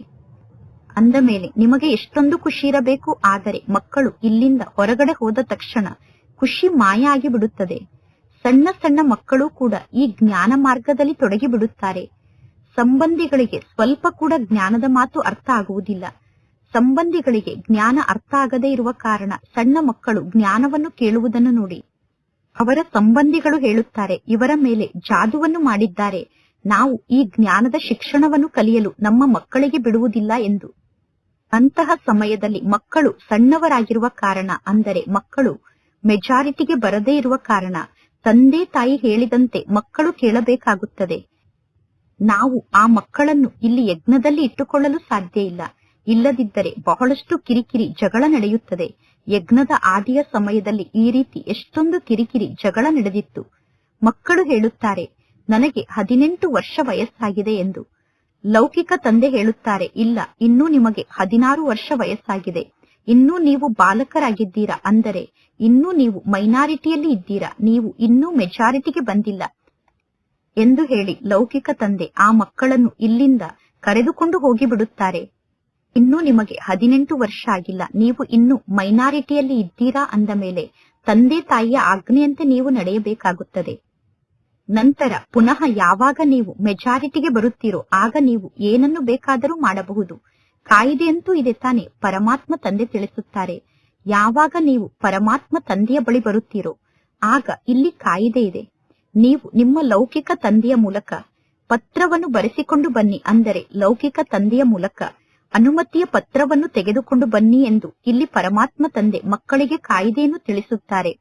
ಅಂದ ಮೇಲೆ ನಿಮಗೆ ಎಷ್ಟೊಂದು ಖುಷಿ ಇರಬೇಕು. ಆದರೆ ಮಕ್ಕಳು ಇಲ್ಲಿಂದ ಹೊರಗಡೆ ಹೋದ ತಕ್ಷಣ ಖುಷಿ ಮಾಯ ಆಗಿ ಬಿಡುತ್ತದೆ. ಸಣ್ಣ ಸಣ್ಣ ಮಕ್ಕಳು ಕೂಡ ಈ ಜ್ಞಾನ ಮಾರ್ಗದಲ್ಲಿ ತೊಡಗಿ ಬಿಡುತ್ತಾರೆ. ಸಂಬಂಧಿಗಳಿಗೆ ಸ್ವಲ್ಪ ಕೂಡ ಜ್ಞಾನದ ಮಾತು ಅರ್ಥ ಆಗುವುದಿಲ್ಲ. ಸಂಬಂಧಿಗಳಿಗೆ ಜ್ಞಾನ ಅರ್ಥ ಆಗದೇ ಇರುವ ಕಾರಣ ಸಣ್ಣ ಮಕ್ಕಳು ಜ್ಞಾನವನ್ನು ಕೇಳುವುದನ್ನು ನೋಡಿ ಅವರ ಸಂಬಂಧಿಗಳು ಹೇಳುತ್ತಾರೆ, ಇವರ ಮೇಲೆ ಜಾದುವನ್ನು ಮಾಡಿದ್ದಾರೆ, ನಾವು ಈ ಜ್ಞಾನದ ಶಿಕ್ಷಣವನ್ನು ಕಲಿಯಲು ನಮ್ಮ ಮಕ್ಕಳಿಗೆ ಬಿಡುವುದಿಲ್ಲ ಎಂದು. ಅಂತಹ ಸಮಯದಲ್ಲಿ ಮಕ್ಕಳು ಸಣ್ಣವರಾಗಿರುವ ಕಾರಣ, ಅಂದರೆ ಮಕ್ಕಳು ಮೆಜಾರಿಟಿಗೆ ಬರದೇ ಇರುವ ಕಾರಣ ತಂದೆ ತಾಯಿ ಹೇಳಿದಂತೆ ಮಕ್ಕಳು ಕೇಳಬೇಕಾಗುತ್ತದೆ. ನಾವು ಆ ಮಕ್ಕಳನ್ನು ಇಲ್ಲಿ ಯಜ್ಞದಲ್ಲಿ ಇಟ್ಟುಕೊಳ್ಳಲು ಸಾಧ್ಯ ಇಲ್ಲ. ಇಲ್ಲದಿದ್ದರೆ ಬಹಳಷ್ಟು ಕಿರಿಕಿರಿ ಜಗಳ ನಡೆಯುತ್ತದೆ. ಯಜ್ಞದ ಆದಿಯ ಸಮಯದಲ್ಲಿ ಈ ರೀತಿ ಎಷ್ಟೊಂದು ಕಿರಿಕಿರಿ ಜಗಳ ನಡೆದಿತ್ತು. ಮಕ್ಕಳು ಹೇಳುತ್ತಾರೆ, ನನಗೆ 18 ವರ್ಷ ವಯಸ್ಸಾಗಿದೆ ಎಂದು. ಲೌಕಿಕ ತಂದೆ ಹೇಳುತ್ತಾರೆ, ಇಲ್ಲ, ಇನ್ನೂ ನಿಮಗೆ 16 ವರ್ಷ ವಯಸ್ಸಾಗಿದೆ, ಇನ್ನೂ ನೀವು ಬಾಲಕರಾಗಿದ್ದೀರಾ, ಅಂದರೆ ಇನ್ನೂ ನೀವು ಮೈನಾರಿಟಿಯಲ್ಲಿ ಇದ್ದೀರಾ, ನೀವು ಇನ್ನೂ ಮೆಜಾರಿಟಿಗೆ ಬಂದಿಲ್ಲ. ಎಂದು ಹೇಳಿ ಲೌಕಿಕ ತಂದೆ ಆ ಮಕ್ಕಳನ್ನು ಇಲ್ಲಿಂದ ಕರೆದುಕೊಂಡು ಹೋಗಿಬಿಡುತ್ತಾರೆ. ಇನ್ನೂ ನಿಮಗೆ 18 ವರ್ಷ ಆಗಿಲ್ಲ, ನೀವು ಇನ್ನೂ ಮೈನಾರಿಟಿಯಲ್ಲಿ ಇದ್ದೀರಾ ಅಂದ ಮೇಲೆ ತಂದೆ ತಾಯಿಯ ಆಜ್ಞೆಯಂತೆ ನೀವು ನಡೆಯಬೇಕಾಗುತ್ತದೆ. ನಂತರ ಪುನಃ ಯಾವಾಗ ನೀವು ಮೆಜಾರಿಟಿಗೆ ಬರುತ್ತೀರೋ ಆಗ ನೀವು ಏನನ್ನು ಬೇಕಾದರೂ ಮಾಡಬಹುದು. ಕಾಯಿದೆಯಂತೂ ಇದೆ ತಾನೆ, ಪರಮಾತ್ಮ ತಂದೆ ತಿಳಿಸುತ್ತಾರೆ. ಯಾವಾಗ ನೀವು ಪರಮಾತ್ಮ ತಂದೆಯ ಬಳಿ ಬರುತ್ತೀರೋ ಆಗ ಇಲ್ಲಿ ಕಾಯಿದೆ ಇದೆ. ನೀವು ನಿಮ್ಮ ಲೌಕಿಕ ತಂದೆಯ ಮೂಲಕ ಪತ್ರವನ್ನು ಬರೆಸಿಕೊಂಡು ಬನ್ನಿ, ಅಂದರೆ ಲೌಕಿಕ ತಂದೆಯ ಮೂಲಕ ಅನುಮತಿಯ ಪತ್ರವನ್ನು ತೆಗೆದುಕೊಂಡು ಬನ್ನಿ ಎಂದು ಇಲ್ಲಿ ಪರಮಾತ್ಮ ತಂದೆ ಮಕ್ಕಳಿಗೆ ಕಾಯಿದೆಯನ್ನು ತಿಳಿಸುತ್ತಾರೆ.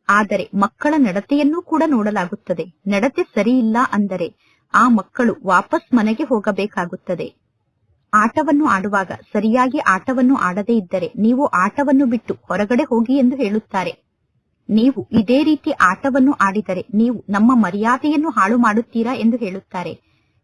ಆದರೆ ಮಕ್ಕಳ ನಡತೆಯನ್ನೂ ಕೂಡ ನೋಡಲಾಗುತ್ತದೆ. ನಡತೆ ಸರಿಯಿಲ್ಲ ಅಂದರೆ ಆ ಮಕ್ಕಳು ವಾಪಸ್ ಮನೆಗೆ ಹೋಗಬೇಕಾಗುತ್ತದೆ. ಆಟವನ್ನು ಆಡುವಾಗ ಸರಿಯಾಗಿ ಆಟವನ್ನು ಆಡದೇ ಇದ್ದರೆ ನೀವು ಆಟವನ್ನು ಬಿಟ್ಟು ಹೊರಗಡೆ ಹೋಗಿ ಎಂದು ಹೇಳುತ್ತಾರೆ. ನೀವು ಇದೇ ರೀತಿ ಆಟವನ್ನು ಆಡಿದರೆ ನೀವು ನಮ್ಮ ಮರ್ಯಾದೆಯನ್ನು ಹಾಳು ಮಾಡುತ್ತೀರಾ ಎಂದು ಹೇಳುತ್ತಾರೆ.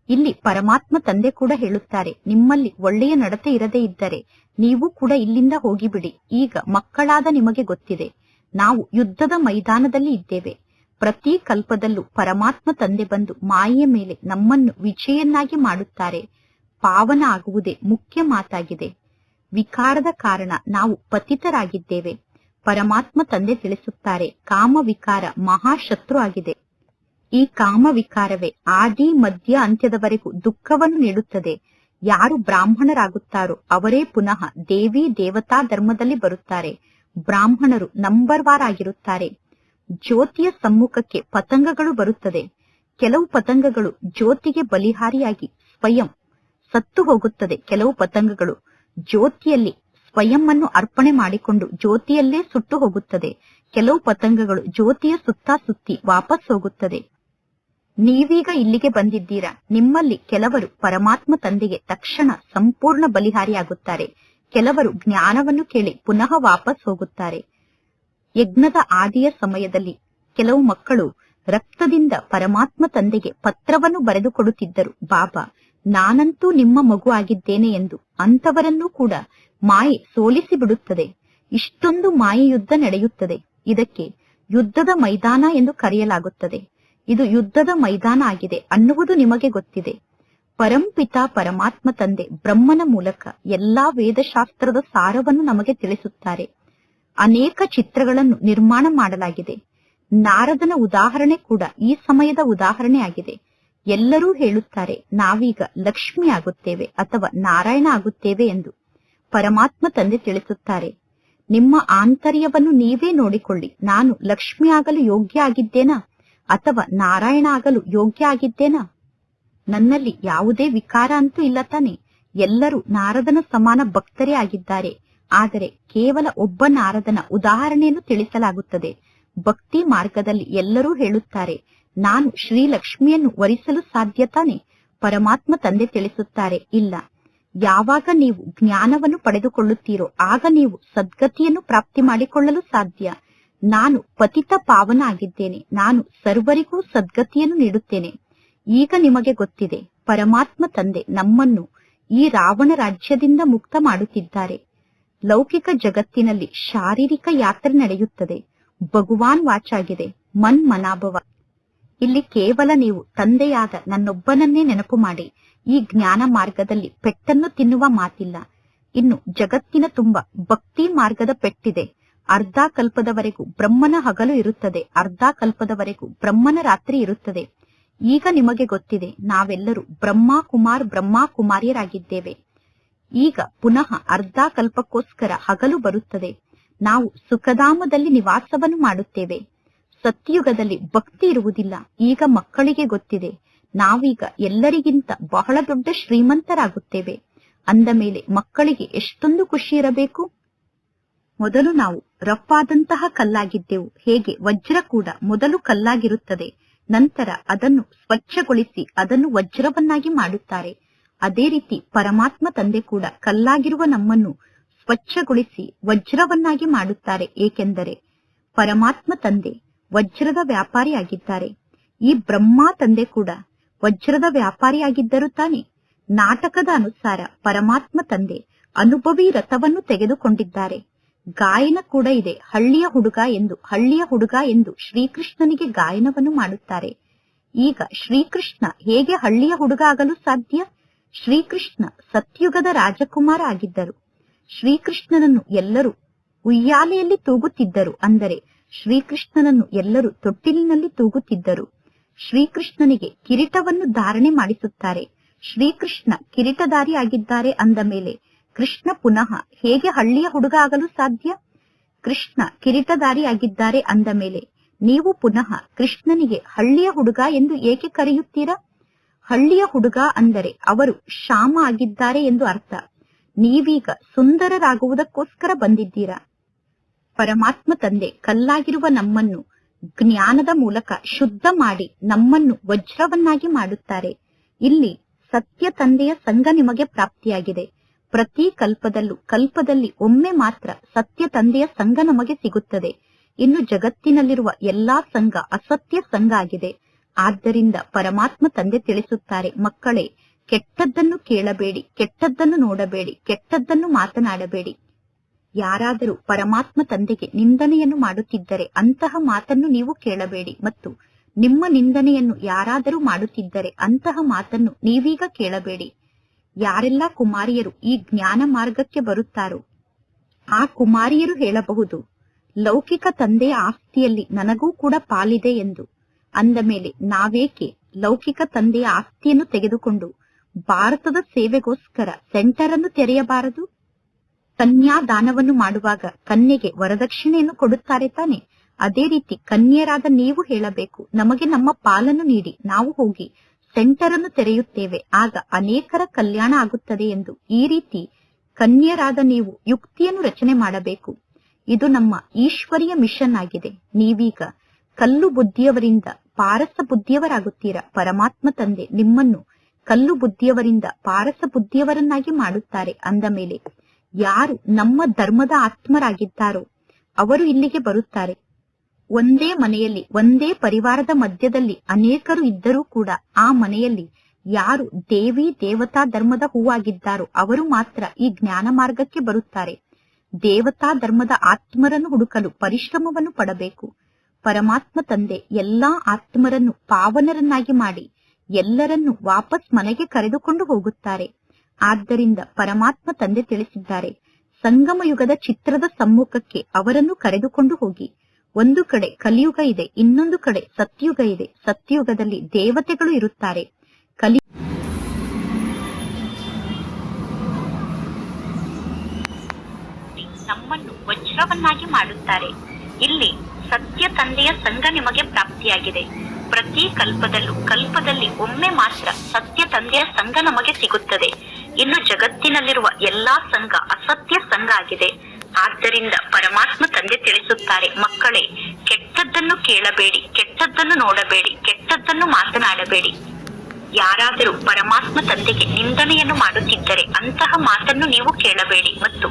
ಇಲ್ಲಿ ಪರಮಾತ್ಮ ತಂದೆ ಕೂಡ ಹೇಳುತ್ತಾರೆ, ನಿಮ್ಮಲ್ಲಿ ಒಳ್ಳೆಯ ನಡತೆ ಇರದೇ ಇದ್ದರೆ ನೀವು ಕೂಡ ಇಲ್ಲಿಂದ ಹೋಗಿಬಿಡಿ. ಈಗ ಮಕ್ಕಳಾದ ನಿಮಗೆ ಗೊತ್ತಿದೆ, ನಾವು ಯುದ್ಧದ ಮೈದಾನದಲ್ಲಿ ಇದ್ದೇವೆ. ಪ್ರತಿ ಕಲ್ಪದಲ್ಲೂ ಪರಮಾತ್ಮ ತಂದೆ ಬಂದು ಮಾಯೆಯ ಮೇಲೆ ನಮ್ಮನ್ನು ವಿಜಯನ್ನಾಗಿ ಮಾಡುತ್ತಾರೆ. ಪಾವನ ಆಗುವುದೇ ಮುಖ್ಯ ಮಾತಾಗಿದೆ. ವಿಕಾರದ ಕಾರಣ ನಾವು ಪತಿತರಾಗಿದ್ದೇವೆ. ಪರಮಾತ್ಮ ತಂದೆ ತಿಳಿಸುತ್ತಾರೆ, ಕಾಮ ವಿಕಾರ ಮಹಾಶತ್ರು ಆಗಿದೆ. ಈ ಕಾಮ ವಿಕಾರವೇ ಆದಿ ಮಧ್ಯ ಅಂತ್ಯದವರೆಗೂ ದುಃಖವನ್ನು ನೀಡುತ್ತದೆ. ಯಾರು ಬ್ರಾಹ್ಮಣರಾಗುತ್ತಾರೋ ಅವರೇ ಪುನಃ ದೇವಿ ದೇವತಾ ಧರ್ಮದಲ್ಲಿ ಬರುತ್ತಾರೆ. ಬ್ರಾಹ್ಮಣರು ನಂಬರ್ ವಾರ್ ಆಗಿರುತ್ತಾರೆ. ಜ್ಯೋತಿಯ ಸಮ್ಮುಖಕ್ಕೆ ಪತಂಗಗಳು ಬರುತ್ತದೆ. ಕೆಲವು ಪತಂಗಗಳು ಜ್ಯೋತಿಗೆ ಬಲಿಹಾರಿಯಾಗಿ ಸ್ವಯಂ ಸತ್ತು ಹೋಗುತ್ತದೆ. ಕೆಲವು ಪತಂಗಗಳು ಜ್ಯೋತಿಯಲ್ಲಿ ಸ್ವಯಂ ಅನ್ನು ಅರ್ಪಣೆ ಮಾಡಿಕೊಂಡು ಜ್ಯೋತಿಯಲ್ಲೇ ಸುಟ್ಟು ಹೋಗುತ್ತದೆ. ಕೆಲವು ಪತಂಗಗಳು ಜ್ಯೋತಿಯ ಸುತ್ತಾ ಸುತ್ತಿ ವಾಪಸ್ ಹೋಗುತ್ತದೆ. ನೀವೀಗ ಇಲ್ಲಿಗೆ ಬಂದಿದ್ದೀರಾ. ನಿಮ್ಮಲ್ಲಿ ಕೆಲವರು ಪರಮಾತ್ಮ ತಂದೆಗೆ ತಕ್ಷಣ ಸಂಪೂರ್ಣ ಬಲಿಹಾರಿಯಾಗುತ್ತಾರೆ. ಕೆಲವರು ಜ್ಞಾನವನ್ನು ಕೇಳಿ ಪುನಃ ವಾಪಸ್ ಹೋಗುತ್ತಾರೆ. ಯಜ್ಞದ ಆದಿಯ ಸಮಯದಲ್ಲಿ ಕೆಲವು ಮಕ್ಕಳು ರಕ್ತದಿಂದ ಪರಮಾತ್ಮ ತಂದೆಗೆ ಪತ್ರವನ್ನು ಬರೆದುಕೊಡುತ್ತಿದ್ದರು. ಬಾಬಾ, ನಾನಂತೂ ನಿಮ್ಮ ಮಗು ಆಗಿದ್ದೇನೆ ಎಂದು. ಅಂತವರನ್ನೂ ಕೂಡ ಮಾಯೆ ಸೋಲಿಸಿ ಬಿಡುತ್ತದೆ. ಇಷ್ಟೊಂದು ಮಾಯೆ ಯುದ್ಧ ನಡೆಯುತ್ತದೆ. ಇದಕ್ಕೆ ಯುದ್ಧದ ಮೈದಾನ ಎಂದು ಕರೆಯಲಾಗುತ್ತದೆ. ಇದು ಯುದ್ಧದ ಮೈದಾನ ಆಗಿದೆ ಅನ್ನುವುದು ನಿಮಗೆ ಗೊತ್ತಿದೆ. ಪರಂಪಿತ ಪರಮಾತ್ಮ ತಂದೆ ಬ್ರಹ್ಮನ ಮೂಲಕ ಎಲ್ಲಾ ವೇದಶಾಸ್ತ್ರದ ಸಾರವನ್ನು ನಮಗೆ ತಿಳಿಸುತ್ತಾರೆ. ಅನೇಕ ಚಿತ್ರಗಳನ್ನು ನಿರ್ಮಾಣ ಮಾಡಲಾಗಿದೆ. ನಾರದನ ಉದಾಹರಣೆ ಕೂಡ ಈ ಸಮಯದ ಉದಾಹರಣೆ ಆಗಿದೆ. ಎಲ್ಲರೂ ಹೇಳುತ್ತಾರೆ, ನಾವೀಗ ಲಕ್ಷ್ಮಿ ಆಗುತ್ತೇವೆ ಅಥವಾ ನಾರಾಯಣ ಆಗುತ್ತೇವೆ ಎಂದು. ಪರಮಾತ್ಮ ತಂದೆ ತಿಳಿಸುತ್ತಾರೆ, ನಿಮ್ಮ ಆಂತರ್ಯವನ್ನು ನೀವೇ ನೋಡಿಕೊಳ್ಳಿ. ನಾನು ಲಕ್ಷ್ಮಿ ಆಗಲು ಯೋಗ್ಯ ಆಗಿದ್ದೇನಾ ಅಥವಾ ನಾರಾಯಣ ಆಗಲು ಯೋಗ್ಯ ಆಗಿದ್ದೇನಾ? ನನ್ನಲ್ಲಿ ಯಾವುದೇ ವಿಕಾರ ಅಂತೂ ಇಲ್ಲ ತಾನೆ. ಎಲ್ಲರೂ ನಾರದನ ಸಮಾನ ಭಕ್ತರೇ ಆಗಿದ್ದಾರೆ. ಆದರೆ ಕೇವಲ ಒಬ್ಬ ನಾರದನ ಉದಾಹರಣೆಯನ್ನು ತಿಳಿಸಲಾಗುತ್ತದೆ. ಭಕ್ತಿ ಮಾರ್ಗದಲ್ಲಿ ಎಲ್ಲರೂ ಹೇಳುತ್ತಾರೆ, ನಾನು ಶ್ರೀಲಕ್ಷ್ಮಿಯನ್ನು ವರಿಸಲು ಸಾಧ್ಯ ತಾನೆ? ಪರಮಾತ್ಮ ತಂದೆ ತಿಳಿಸುತ್ತಾರೆ, ಇಲ್ಲ. ಯಾವಾಗ ನೀವು ಜ್ಞಾನವನ್ನು ಪಡೆದುಕೊಳ್ಳುತ್ತೀರೋ ಆಗ ನೀವು ಸದ್ಗತಿಯನ್ನು ಪ್ರಾಪ್ತಿ ಮಾಡಿಕೊಳ್ಳಲು ಸಾಧ್ಯ. ನಾನು ಪತಿತ ಪಾವನ ಆಗಿದ್ದೇನೆ. ನಾನು ಸರ್ವರಿಗೂ ಸದ್ಗತಿಯನ್ನು ನೀಡುತ್ತೇನೆ. ಈಗ ನಿಮಗೆ ಗೊತ್ತಿದೆ, ಪರಮಾತ್ಮ ತಂದೆ ನಮ್ಮನ್ನು ಈ ರಾವಣ ರಾಜ್ಯದಿಂದ ಮುಕ್ತ ಮಾಡುತ್ತಿದ್ದಾರೆ. ಲೌಕಿಕ ಜಗತ್ತಿನಲ್ಲಿ ಶಾರೀರಿಕ ಯಾತ್ರೆ ನಡೆಯುತ್ತದೆ. ಭಗವಾನ್ ವಾಚಾಗಿದೆ, ಮನ್ ಮನಾಭವ. ಇಲ್ಲಿ ಕೇವಲ ನೀವು ತಂದೆಯಾದ ನನ್ನೊಬ್ಬನನ್ನೇ ನೆನಪು ಮಾಡಿ. ಈ ಜ್ಞಾನ ಮಾರ್ಗದಲ್ಲಿ ಪೆಟ್ಟನ್ನು ತಿನ್ನುವ ಮಾತಿಲ್ಲ. ಇನ್ನು ಜಗತ್ತಿನ ತುಂಬ ಭಕ್ತಿ ಮಾರ್ಗದ ಪೆಟ್ಟಿದೆ. ಅರ್ಧ ಕಲ್ಪದವರೆಗೂ ಬ್ರಹ್ಮನ ಹಗಲು ಇರುತ್ತದೆ, ಅರ್ಧ ಕಲ್ಪದವರೆಗೂ ಬ್ರಹ್ಮನ ರಾತ್ರಿ ಇರುತ್ತದೆ. ಈಗ ನಿಮಗೆ ಗೊತ್ತಿದೆ, ನಾವೆಲ್ಲರೂ ಬ್ರಹ್ಮ ಕುಮಾರಿಯರಾಗಿದ್ದೇವೆ. ಈಗ ಪುನಃ ಅರ್ಧ ಕಲ್ಪಕ್ಕೋಸ್ಕರ ಹಗಲು ಬರುತ್ತದೆ. ನಾವು ಸುಖಧಾಮದಲ್ಲಿ ನಿವಾಸವನ್ನು ಮಾಡುತ್ತೇವೆ. ಸತ್ಯುಗದಲ್ಲಿ ಭಕ್ತಿ ಇರುವುದಿಲ್ಲ. ಈಗ ಮಕ್ಕಳಿಗೆ ಗೊತ್ತಿದೆ, ನಾವೀಗ ಎಲ್ಲರಿಗಿಂತ ಬಹಳ ದೊಡ್ಡ ಶ್ರೀಮಂತರಾಗುತ್ತೇವೆ. ಅಂದ ಮೇಲೆ ಮಕ್ಕಳಿಗೆ ಎಷ್ಟೊಂದು ಖುಷಿ ಇರಬೇಕು. ಮೊದಲು ನಾವು ರಫ್ ಆದಂತಹ ಕಲ್ಲಾಗಿದ್ದೆವು. ಹೇಗೆ ವಜ್ರ ಕೂಡ ಮೊದಲು ಕಲ್ಲಾಗಿರುತ್ತದೆ, ನಂತರ ಅದನ್ನು ಸ್ವಚ್ಛಗೊಳಿಸಿ ಅದನ್ನು ವಜ್ರವನ್ನಾಗಿ ಮಾಡುತ್ತಾರೆ. ಅದೇ ರೀತಿ ಪರಮಾತ್ಮ ತಂದೆ ಕೂಡ ಕಲ್ಲಾಗಿರುವ ನಮ್ಮನ್ನು ಸ್ವಚ್ಛಗೊಳಿಸಿ ವಜ್ರವನ್ನಾಗಿ ಮಾಡುತ್ತಾರೆ. ಏಕೆಂದರೆ ಪರಮಾತ್ಮ ತಂದೆ ವಜ್ರದ ವ್ಯಾಪಾರಿಯಾಗಿದ್ದಾರೆ. ಈ ಬ್ರಹ್ಮ ತಂದೆ ಕೂಡ ವಜ್ರದ ವ್ಯಾಪಾರಿಯಾಗಿದ್ದರು ತಾನೆ. ನಾಟಕದ ಅನುಸಾರ ಪರಮಾತ್ಮ ತಂದೆ ಅನುಭವಿ ರಥವನ್ನು ತೆಗೆದುಕೊಂಡಿದ್ದಾರೆ. ಗಾಯನ ಕೂಡ ಇದೆ, ಹಳ್ಳಿಯ ಹುಡುಗ ಎಂದು ಶ್ರೀಕೃಷ್ಣನಿಗೆ ಗಾಯನವನ್ನು ಮಾಡುತ್ತಾರೆ. ಈಗ ಶ್ರೀಕೃಷ್ಣ ಹೇಗೆ ಹಳ್ಳಿಯ ಹುಡುಗ ಆಗಲು ಸಾಧ್ಯ? ಶ್ರೀಕೃಷ್ಣ ಸತ್ಯುಗದ ರಾಜಕುಮಾರ ಆಗಿದ್ದರು. ಶ್ರೀಕೃಷ್ಣನನ್ನು ಎಲ್ಲರೂ ಉಯ್ಯಾಲೆಯಲ್ಲಿ ತೂಗುತ್ತಿದ್ದರು, ಅಂದರೆ ಶ್ರೀಕೃಷ್ಣನನ್ನು ಎಲ್ಲರೂ ತೊಟ್ಟಿಲಿನಲ್ಲಿ ತೂಗುತ್ತಿದ್ದರು. ಶ್ರೀಕೃಷ್ಣನಿಗೆ ಕಿರೀಟವನ್ನು ಧಾರಣೆ ಮಾಡಿಸುತ್ತಾರೆ. ಶ್ರೀಕೃಷ್ಣ ಕಿರೀಟಧಾರಿ ಆಗಿದ್ದಾರೆ ಅಂದ ಮೇಲೆ ಕೃಷ್ಣ ಪುನಃ ಹೇಗೆ ಹಳ್ಳಿಯ ಹುಡುಗ ಆಗಲು ಸಾಧ್ಯ? ಕೃಷ್ಣ ಕಿರೀಟಧಾರಿ ಆಗಿದ್ದಾರೆ ಅಂದ ಮೇಲೆ ನೀವು ಪುನಃ ಕೃಷ್ಣನಿಗೆ ಹಳ್ಳಿಯ ಹುಡುಗ ಎಂದು ಏಕೆ ಕರೆಯುತ್ತೀರಾ? ಹಳ್ಳಿಯ ಹುಡುಗ ಅಂದರೆ ಅವರು ಶ್ಯಾಮ ಆಗಿದ್ದಾರೆ ಎಂದು ಅರ್ಥ. ನೀವೀಗ ಸುಂದರರಾಗುವುದಕ್ಕೋಸ್ಕರ ಬಂದಿದ್ದೀರಾ. ಪರಮಾತ್ಮ ತಂದೆ ಕಲ್ಲಾಗಿರುವ ನಮ್ಮನ್ನು ಜ್ಞಾನದ ಮೂಲಕ ಶುದ್ಧ ಮಾಡಿ ನಮ್ಮನ್ನು ವಜ್ರವನ್ನಾಗಿ ಮಾಡುತ್ತಾರೆ. ಇಲ್ಲಿ ಸತ್ಯ ತಂದೆಯ ಸಂಘ ನಿಮಗೆ ಪ್ರಾಪ್ತಿಯಾಗಿದೆ. ಪ್ರತಿ ಕಲ್ಪದಲ್ಲಿ ಒಮ್ಮೆ ಮಾತ್ರ ಸತ್ಯ ತಂದೆಯ ಸಂಘ ನಮಗೆ ಸಿಗುತ್ತದೆ. ಇನ್ನು ಜಗತ್ತಿನಲ್ಲಿರುವ ಎಲ್ಲಾ ಸಂಘ ಅಸತ್ಯ ಸಂಘ ಆಗಿದೆ. ಆದ್ದರಿಂದ ಪರಮಾತ್ಮ ತಂದೆ ತಿಳಿಸುತ್ತಾರೆ, ಮಕ್ಕಳೇ, ಕೆಟ್ಟದ್ದನ್ನು ಕೇಳಬೇಡಿ, ಕೆಟ್ಟದ್ದನ್ನು ನೋಡಬೇಡಿ, ಕೆಟ್ಟದ್ದನ್ನು ಮಾತನಾಡಬೇಡಿ. ಯಾರಾದರೂ ಪರಮಾತ್ಮ ತಂದೆಗೆ ನಿಂದನೆಯನ್ನು ಮಾಡುತ್ತಿದ್ದರೆ ಅಂತಹ ಮಾತನ್ನು ನೀವು ಕೇಳಬೇಡಿ, ಮತ್ತು ನಿಮ್ಮ ನಿಂದನೆಯನ್ನು ಯಾರಾದರೂ ಮಾಡುತ್ತಿದ್ದರೆ ಅಂತಹ ಮಾತನ್ನು ನೀವೀಗ ಕೇಳಬೇಡಿ. ಯಾರೆಲ್ಲ ಕುಮಾರಿಯರು ಈ ಜ್ಞಾನ ಮಾರ್ಗಕ್ಕೆ ಬರುತ್ತಾರೋ ಆ ಕುಮಾರಿಯರು ಹೇಳಬಹುದು, ಲೌಕಿಕ ತಂದೆಯ ಆಸ್ತಿಯಲ್ಲಿ ನನಗೂ ಕೂಡ ಪಾಲಿದೆ ಎಂದು. ಅಂದ ಮೇಲೆ ನಾವೇಕೆ ಲೌಕಿಕ ತಂದೆಯ ಆಸ್ತಿಯನ್ನು ತೆಗೆದುಕೊಂಡು ಭಾರತದ ಸೇವೆಗೋಸ್ಕರ ಸೆಂಟರ್ ಅನ್ನು ತೆರೆಯಬಾರದು? ಕನ್ಯಾದಾನವನ್ನು ಮಾಡುವಾಗ ಕನ್ಯೆಗೆ ವರದಕ್ಷಿಣೆಯನ್ನು ಕೊಡುತ್ತಾರೆ ತಾನೆ? ಅದೇ ರೀತಿ ಕನ್ಯರಾದ ನೀವು ಹೇಳಬೇಕು, ನಮಗೆ ನಮ್ಮ ಪಾಲನ್ನು ನೀಡಿ, ನಾವು ಹೋಗಿ ಸೆಂಟರ್ ಅನ್ನು ತೆರೆಯುತ್ತೇವೆ, ಆಗ ಅನೇಕರ ಕಲ್ಯಾಣ ಆಗುತ್ತದೆ ಎಂದು. ಈ ರೀತಿ ಕನ್ಯರಾದ ನೀವು ಯುಕ್ತಿಯನ್ನು ರಚನೆ ಮಾಡಬೇಕು. ಇದು ನಮ್ಮ ಈಶ್ವರಿಯ ಮಿಷನ್ ಆಗಿದೆ. ನೀವೀಗ ಕಲ್ಲು ಬುದ್ಧಿಯವರಿಂದ ಪಾರಸ ಬುದ್ಧಿಯವರಾಗುತ್ತೀರಾ. ಪರಮಾತ್ಮ ತಂದೆ ನಿಮ್ಮನ್ನು ಕಲ್ಲು ಬುದ್ಧಿಯವರಿಂದ ಪಾರಸ ಬುದ್ಧಿಯವರನ್ನಾಗಿ ಮಾಡುತ್ತಾರೆ. ಅಂದ ಮೇಲೆ ಯಾರು ನಮ್ಮ ಧರ್ಮದ ಆತ್ಮರಾಗಿದ್ದಾರೋ ಅವರು ಇಲ್ಲಿಗೆ ಬರುತ್ತಾರೆ. ಒಂದೇ ಮನೆಯಲ್ಲಿ ಒಂದೇ ಪರಿವಾರದ ಮಧ್ಯದಲ್ಲಿ ಅನೇಕರು ಇದ್ದರೂ ಕೂಡ ಆ ಮನೆಯಲ್ಲಿ ಯಾರು ದೇವಿ ದೇವತಾ ಧರ್ಮದ ಹೂವಾಗಿದ್ದಾರೋ ಅವರು ಮಾತ್ರ ಈ ಜ್ಞಾನ ಮಾರ್ಗಕ್ಕೆ ಬರುತ್ತಾರೆ. ದೇವತಾ ಧರ್ಮದ ಆತ್ಮರನ್ನು ಹುಡುಕಲು ಪರಿಶ್ರಮವನ್ನು ಪಡಬೇಕು. ಪರಮಾತ್ಮ ತಂದೆ ಎಲ್ಲಾ ಆತ್ಮರನ್ನು ಪಾವನರನ್ನಾಗಿ ಮಾಡಿ ಎಲ್ಲರನ್ನು ವಾಪಸ್ ಮನೆಗೆ ಕರೆದುಕೊಂಡು ಹೋಗುತ್ತಾರೆ. ಆದ್ದರಿಂದ ಪರಮಾತ್ಮ ತಂದೆ ತಿಳಿಸಿದ್ದಾರೆ, ಸಂಗಮ ಯುಗದ ಚಿತ್ರದ ಸಮ್ಮುಖಕ್ಕೆ ಅವರನ್ನು ಕರೆದುಕೊಂಡು ಹೋಗಿ. ಒಂದು ಕಡೆ ಕಲಿಯುಗ ಇದೆ, ಇನ್ನೊಂದು ಕಡೆ ಸತ್ಯುಗ ಇದೆ. ಸತ್ಯುಗದಲ್ಲಿ ದೇವತೆಗಳು ಇರುತ್ತಾರೆ. ನಮ್ಮನ್ನು ವಜ್ರವನ್ನಾಗಿ ಮಾಡುತ್ತಾರೆ. ಇಲ್ಲಿ ಸತ್ಯ ತಂದೆಯ ಸಂಘ ನಿಮಗೆ ಪ್ರಾಪ್ತಿಯಾಗಿದೆ. ಪ್ರತಿ ಕಲ್ಪದಲ್ಲಿ ಒಮ್ಮೆ ಮಾತ್ರ ಸತ್ಯ ತಂದೆಯ ಸಂಘ ನಮಗೆ ಸಿಗುತ್ತದೆ. ಇನ್ನು ಜಗತ್ತಿನಲ್ಲಿರುವ ಎಲ್ಲಾ ಸಂಘ ಅಸತ್ಯ ಸಂಘ ಆಗಿದೆ. ಆದ್ದರಿಂದ ಪರಮಾತ್ಮ ತಂದೆ ತಿಳಿಸುತ್ತಾರೆ, ಮಕ್ಕಳೇ, ಕೆಟ್ಟದ್ದನ್ನು ಕೇಳಬೇಡಿ, ಕೆಟ್ಟದ್ದನ್ನು ನೋಡಬೇಡಿ, ಕೆಟ್ಟದ್ದನ್ನು ಮಾತನಾಡಬೇಡಿ. ಯಾರಾದರೂ ಪರಮಾತ್ಮ ತಂದೆಗೆ ನಿಂದನೆಯನ್ನು ಮಾಡುತ್ತಿದ್ದರೆ ಅಂತಹ ಮಾತನ್ನು ನೀವು ಕೇಳಬೇಡಿ, ಮತ್ತು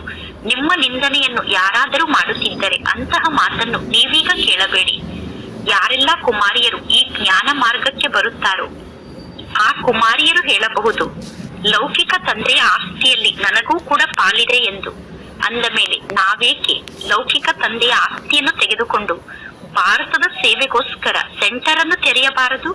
ನಿಮ್ಮ ನಿಂದನೆಯನ್ನು ಯಾರಾದರೂ ಮಾಡುತ್ತಿದ್ದರೆ ಅಂತಹ ಮಾತನ್ನು ನೀವೀಗ ಕೇಳಬೇಡಿ. ಯಾರೆಲ್ಲ ಕುಮಾರಿಯರು ಈ ಜ್ಞಾನ ಮಾರ್ಗಕ್ಕೆ ಬರುತ್ತಾರೋ ಆ ಕುಮಾರಿಯರು ಹೇಳಬಹುದು, ಲೌಕಿಕ ತಂದೆಯ ಆಸ್ತಿಯಲ್ಲಿ ನನಗೂ ಕೂಡ ಪಾಲಿದೆ ಎಂದು. ಅಂದ ಮೇಲೆ ನಾವೇಕೆ ಲೌಕಿಕ ತಂದೆಯ ಆಸ್ತಿಯನ್ನು ತೆಗೆದುಕೊಂಡು ಭಾರತದ ಸೇವೆಗೋಸ್ಕರ ಸೆಂಟರ್ ಅನ್ನು ತೆರೆಯಬಾರದು?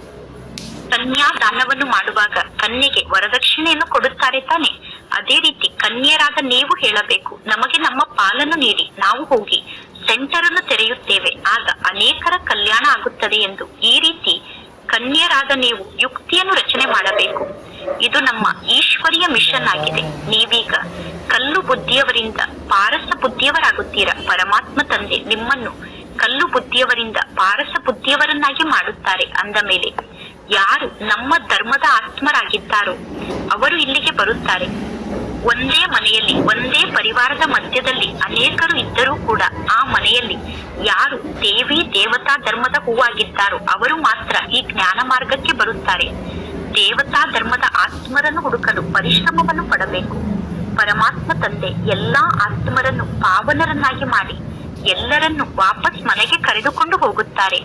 ಕನ್ಯಾದಾನವನ್ನು ಮಾಡುವಾಗ ಕನ್ಯೆಗೆ ವರದಕ್ಷಿಣೆಯನ್ನು ಕೊಡುತ್ತಾರೆ ತಾನೆ? ಅದೇ ರೀತಿ ಕನ್ಯರಾದ ನೀವು ಹೇಳಬೇಕು, ನಮಗೆ ನಮ್ಮ ಪಾಲನ್ನು ನೀಡಿ, ನಾವು ಹೋಗಿ ಸೆಂಟರ್ ಅನ್ನು ತೆರೆಯುತ್ತೇವೆ, ಆಗ ಅನೇಕರ ಕಲ್ಯಾಣ ಆಗುತ್ತದೆ ಎಂದು. ಈ ರೀತಿ ಕನ್ಯರಾದ ನೀವು ಯುಕ್ತಿಯನ್ನು ರಚನೆ ಮಾಡಬೇಕು. ಇದು ನಮ್ಮ ಈಶ್ವರಿಯ ಮಿಷನ್ ಆಗಿದೆ. ನೀವೀಗ ಕಲ್ಲು ಬುದ್ಧಿಯವರಿಂದ ಪಾರಸ ಬುದ್ಧಿಯವರಾಗುತ್ತೀರಾ. ಪರಮಾತ್ಮ ತಂದೆ ನಿಮ್ಮನ್ನು ಕಲ್ಲು ಬುದ್ಧಿಯವರಿಂದ ಪಾರಸ ಬುದ್ಧಿಯವರನ್ನಾಗಿ ಮಾಡುತ್ತಾರೆ. ಅಂದ ಮೇಲೆ ಯಾರು ನಮ್ಮ ಧರ್ಮದ ಆತ್ಮರಾಗಿದ್ದಾರೋ ಅವರು ಇಲ್ಲಿಗೆ ಬರುತ್ತಾರೆ. ಒಂದೇ ಮನೆಯಲ್ಲಿ ಒಂದೇ ಪರಿವಾರದ ಮಧ್ಯದಲ್ಲಿ ಅನೇಕರು ಇದ್ದರೂ ಕೂಡ ಆ ಮನೆಯಲ್ಲಿ ಯಾರು ದೇವಿ ದೇವತಾ ಧರ್ಮದ ಹೂವಾಗಿದ್ದಾರೋ ಅವರು ಮಾತ್ರ ಈ ಜ್ಞಾನ ಮಾರ್ಗಕ್ಕೆ ಬರುತ್ತಾರೆ. ದೇವತಾ ಧರ್ಮದ ಆತ್ಮರನ್ನು ಹುಡುಕಲು ಪರಿಶ್ರಮವನ್ನು ಪಡಬೇಕು. ಪರಮಾತ್ಮ ತಂದೆ ಎಲ್ಲಾ ಆತ್ಮರನ್ನು ಪಾವನರನ್ನಾಗಿ ಮಾಡಿ ಎಲ್ಲರನ್ನು ವಾಪಸ್ ಮನೆಗೆ ಕರೆದುಕೊಂಡು ಹೋಗುತ್ತಾರೆ.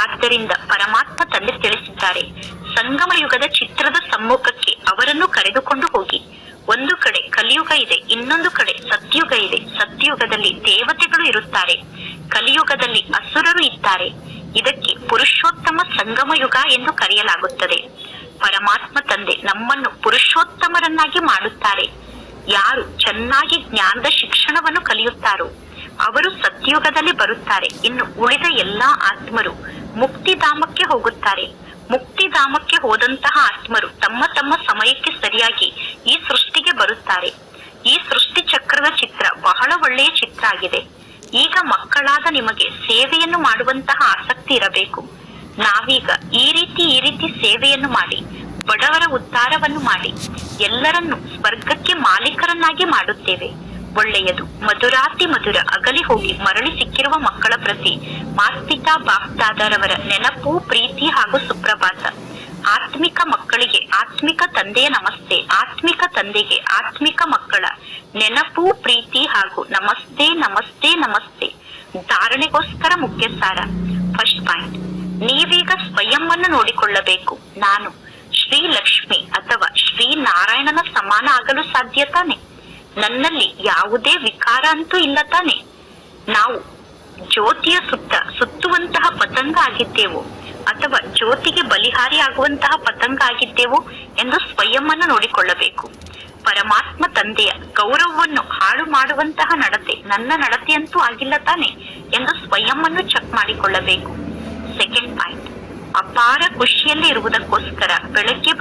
ಆದ್ದರಿಂದ ಪರಮಾತ್ಮ ತಂದೆ ತಿಳಿಸಿದ್ದಾರೆ, ಸಂಗಮ ಯುಗದ ಚಿತ್ರದ ಸಮ್ಮುಖಕ್ಕೆ ಅವರನ್ನು ಕರೆದುಕೊಂಡು ಹೋಗಿ. ಒಂದು ಕಡೆ ಕಲಿಯುಗ ಇದೆ, ಇನ್ನೊಂದು ಕಡೆ ಸತ್ಯುಗ ಇದೆ. ಸತ್ಯುಗದಲ್ಲಿ ದೇವತೆಗಳು ಇರುತ್ತಾರೆ, ಕಲಿಯುಗದಲ್ಲಿ ಅಸುರರು ಇದ್ದಾರೆ. ಇದಕ್ಕೆ ಪುರುಷೋತ್ತಮ ಸಂಗಮ ಯುಗ ಎಂದು ಕರೆಯಲಾಗುತ್ತದೆ. ಪರಮಾತ್ಮ ತಂದೆ ನಮ್ಮನ್ನು ಪುರುಷೋತ್ತಮರನ್ನಾಗಿ ಮಾಡುತ್ತಾರೆ. ಯಾರು ಚೆನ್ನಾಗಿ ಜ್ಞಾನದ ಶಿಕ್ಷಣವನ್ನು ಕಲಿಯುತ್ತಾರೋ ಅವರು ಸತ್ಯುಗದಲ್ಲಿ ಬರುತ್ತಾರೆ. ಇನ್ನು ಉಳಿದ ಎಲ್ಲಾ ಆತ್ಮರು ಮುಕ್ತಿಧಾಮಕ್ಕೆ ಹೋಗುತ್ತಾರೆ. ಮುಕ್ತಿಧಾಮಕ್ಕೆ ಹೋದಂತಹ ಆತ್ಮರು ತಮ್ಮ ತಮ್ಮ ಸಮಯಕ್ಕೆ ಸರಿಯಾಗಿ ಈ ಸೃಷ್ಟಿಗೆ ಬರುತ್ತಾರೆ. ಈ ಸೃಷ್ಟಿ ಚಕ್ರದ ಚಿತ್ರ ಬಹಳ ಒಳ್ಳೆಯ ಚಿತ್ರ ಆಗಿದೆ. ಈಗ ಮಕ್ಕಳಾದ ನಿಮಗೆ ಸೇವೆಯನ್ನು ಮಾಡುವಂತಹ ಆಸಕ್ತಿ ಇರಬೇಕು. ನಾವೀಗ ಈ ರೀತಿ ಸೇವೆಯನ್ನು ಮಾಡಿ ಬಡವರ ಉದ್ಧಾರವನ್ನು ಮಾಡಿ ಎಲ್ಲರನ್ನು ಸ್ವರ್ಗಕ್ಕೆ ಮಾಲೀಕರನ್ನಾಗಿ ಮಾಡುತ್ತೇವೆ. ಒಳ್ಳೆಯದು. ಮಧುರಾತಿ ಮಧುರ ಅಗಲಿ ಹೋಗಿ ಮರಳಿ ಸಿಕ್ಕಿರುವ ಮಕ್ಕಳ ಪ್ರತಿ ಮಾಸ್ಪಿತಾ ಬಾಪ್ದಾದರವರ ನೆನಪು, ಪ್ರೀತಿ ಹಾಗೂ ಸುಪ್ರಭಾತ. ಆತ್ಮಿಕ ಮಕ್ಕಳಿಗೆ ಆತ್ಮಿಕ ತಂದೆಯ ನಮಸ್ತೆ. ಆತ್ಮಿಕ ತಂದೆಗೆ ಆತ್ಮಿಕ ಮಕ್ಕಳ ನೆನಪು, ಪ್ರೀತಿ ಹಾಗೂ ನಮಸ್ತೆ ನಮಸ್ತೆ ನಮಸ್ತೆ. ಧಾರಣೆಗೋಸ್ಕರ ಮುಖ್ಯ ಸಾರ. ಫಸ್ಟ್ ಪಾಯಿಂಟ್, ನೀವೀಗ ಸ್ವಯಂ ಅನ್ನು ನೋಡಿಕೊಳ್ಳಬೇಕು. ನಾನು ಶ್ರೀ ಲಕ್ಷ್ಮಿ ಅಥವಾ ಶ್ರೀ ನಾರಾಯಣನ ಸಮಾನ ಆಗಲು ಸಾಧ್ಯ ತಾನೆ? ನನ್ನಲ್ಲಿ ಯಾವುದೇ ವಿಕಾರ ಅಂತೂ ಇಲ್ಲ ತಾನೆ? ನಾವು ಜ್ಯೋತಿಯ ಸುತ್ತುವಂತಹ ಪತಂಗ ಆಗಿದ್ದೇವೋ ಅಥವಾ ಜ್ಯೋತಿಗೆ ಬಲಿಹಾರಿ ಆಗುವಂತಹ ಪತಂಗ ಆಗಿದ್ದೇವೋ ಎಂದು ಸ್ವಯಂ ಅನ್ನು ನೋಡಿಕೊಳ್ಳಬೇಕು. ಪರಮಾತ್ಮ ತಂದೆಯ ಗೌರವವನ್ನು ಹಾಳು ಮಾಡುವಂತಹ ನಡತೆ ನನ್ನ ನಡತೆಯಂತೂ ಆಗಿಲ್ಲ ತಾನೆ ಎಂದು ಸ್ವಯಂ ಅನ್ನು ಚೆಕ್ ಮಾಡಿಕೊಳ್ಳಬೇಕು. ಸೆಕೆಂಡ್ ಪಾಯಿಂಟ್, ಅಪಾರ ಖುಷಿಯಲ್ಲಿ ಇರುವುದಕ್ಕೋಸ್ಕರ ಬೆಳಗ್ಗೆ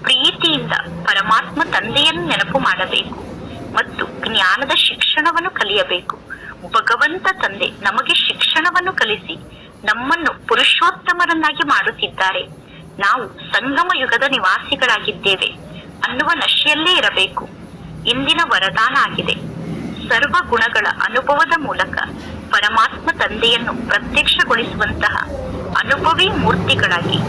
ಪ್ರೀತಿಯಿಂದ ಪರಮಾತ್ಮ ತಂದೆಯನ್ನು ನೆನಪು ಮಾಡಬೇಕು ಮತ್ತು ಜ್ಞಾನದ ಶಿಕ್ಷಣವನ್ನು ಕಲಿಯಬೇಕು. ಭಗವಂತ ತಂದೆ ನಮಗೆ ಶಿಕ್ಷಣವನ್ನು ಕಲಿಸಿ ನಮ್ಮನ್ನು ಪುರುಷೋತ್ತಮರನ್ನಾಗಿ ಮಾಡುತ್ತಿದ್ದಾರೆ. ನಾವು ಸಂಗಮ ಯುಗದ ನಿವಾಸಿಗಳಾಗಿದ್ದೇವೆ ಅನ್ನುವ ನಶೆಯಲ್ಲೇ ಇರಬೇಕು. ಇಂದಿನ ವರದಾನ ಆಗಿದೆ. ಸರ್ವ ಗುಣಗಳ ಅನುಭವದ ಮೂಲಕ ಪರಮಾತ್ಮ ತಂದೆಯನ್ನು ಪ್ರತ್ಯಕ್ಷಗೊಳಿಸುವಂತಹ ಅನುಭವಿ ಮೂರ್ತಿಗಳಾಗಿ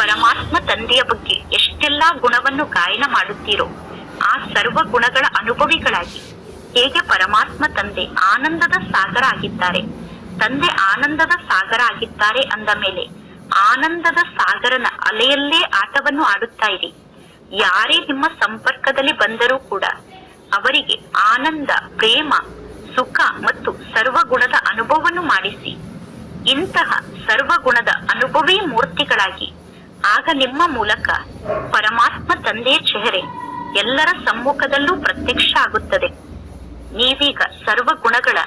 ಪರಮಾತ್ಮ ತಂದೆಯ ಬಗ್ಗೆ ಎಷ್ಟೆಲ್ಲಾ ಗುಣವನ್ನು ಗಾಯನ ಮಾಡುತ್ತೀರೋ ಆ ಸರ್ವ ಗುಣಗಳ ಅನುಭವಿಗಳಾಗಿ. ಹೇಗೆ ಪರಮಾತ್ಮ ತಂದೆ ಆನಂದದ ಸಾಗರ ಆಗಿದ್ದಾರೆ, ತಂದೆ ಆನಂದದ ಸಾಗರ ಆಗಿದ್ದಾರೆ ಅಂದ ಮೇಲೆ ಆನಂದದ ಸಾಗರನ ಅಲೆಯಲ್ಲೇ ಆಟವನ್ನು ಆಡುತ್ತಾ ಇರಿ. ಯಾರೇ ನಿಮ್ಮ ಸಂಪರ್ಕದಲ್ಲಿ ಬಂದರೂ ಕೂಡ ಅವರಿಗೆ ಆನಂದ, ಪ್ರೇಮ, ಸುಖ ಮತ್ತು ಸರ್ವಗುಣದ ಅನುಭವವನ್ನು ಮಾಡಿಸಿ. ಇಂತಹ ಸರ್ವಗುಣದ ಅನುಭವಿ ಮೂರ್ತಿಗಳಾಗಿ ಆಗ ನಿಮ್ಮ ಮೂಲಕ ಪರಮಾತ್ಮ ತಂದೆಯ ಚೆಹರೆ ಎಲ್ಲರ ಸಮ್ಮುಖದಲ್ಲೂ ಪ್ರತ್ಯಕ್ಷ ಆಗುತ್ತದೆ. ನೀವೀಗ ಸರ್ವಗುಣಗಳ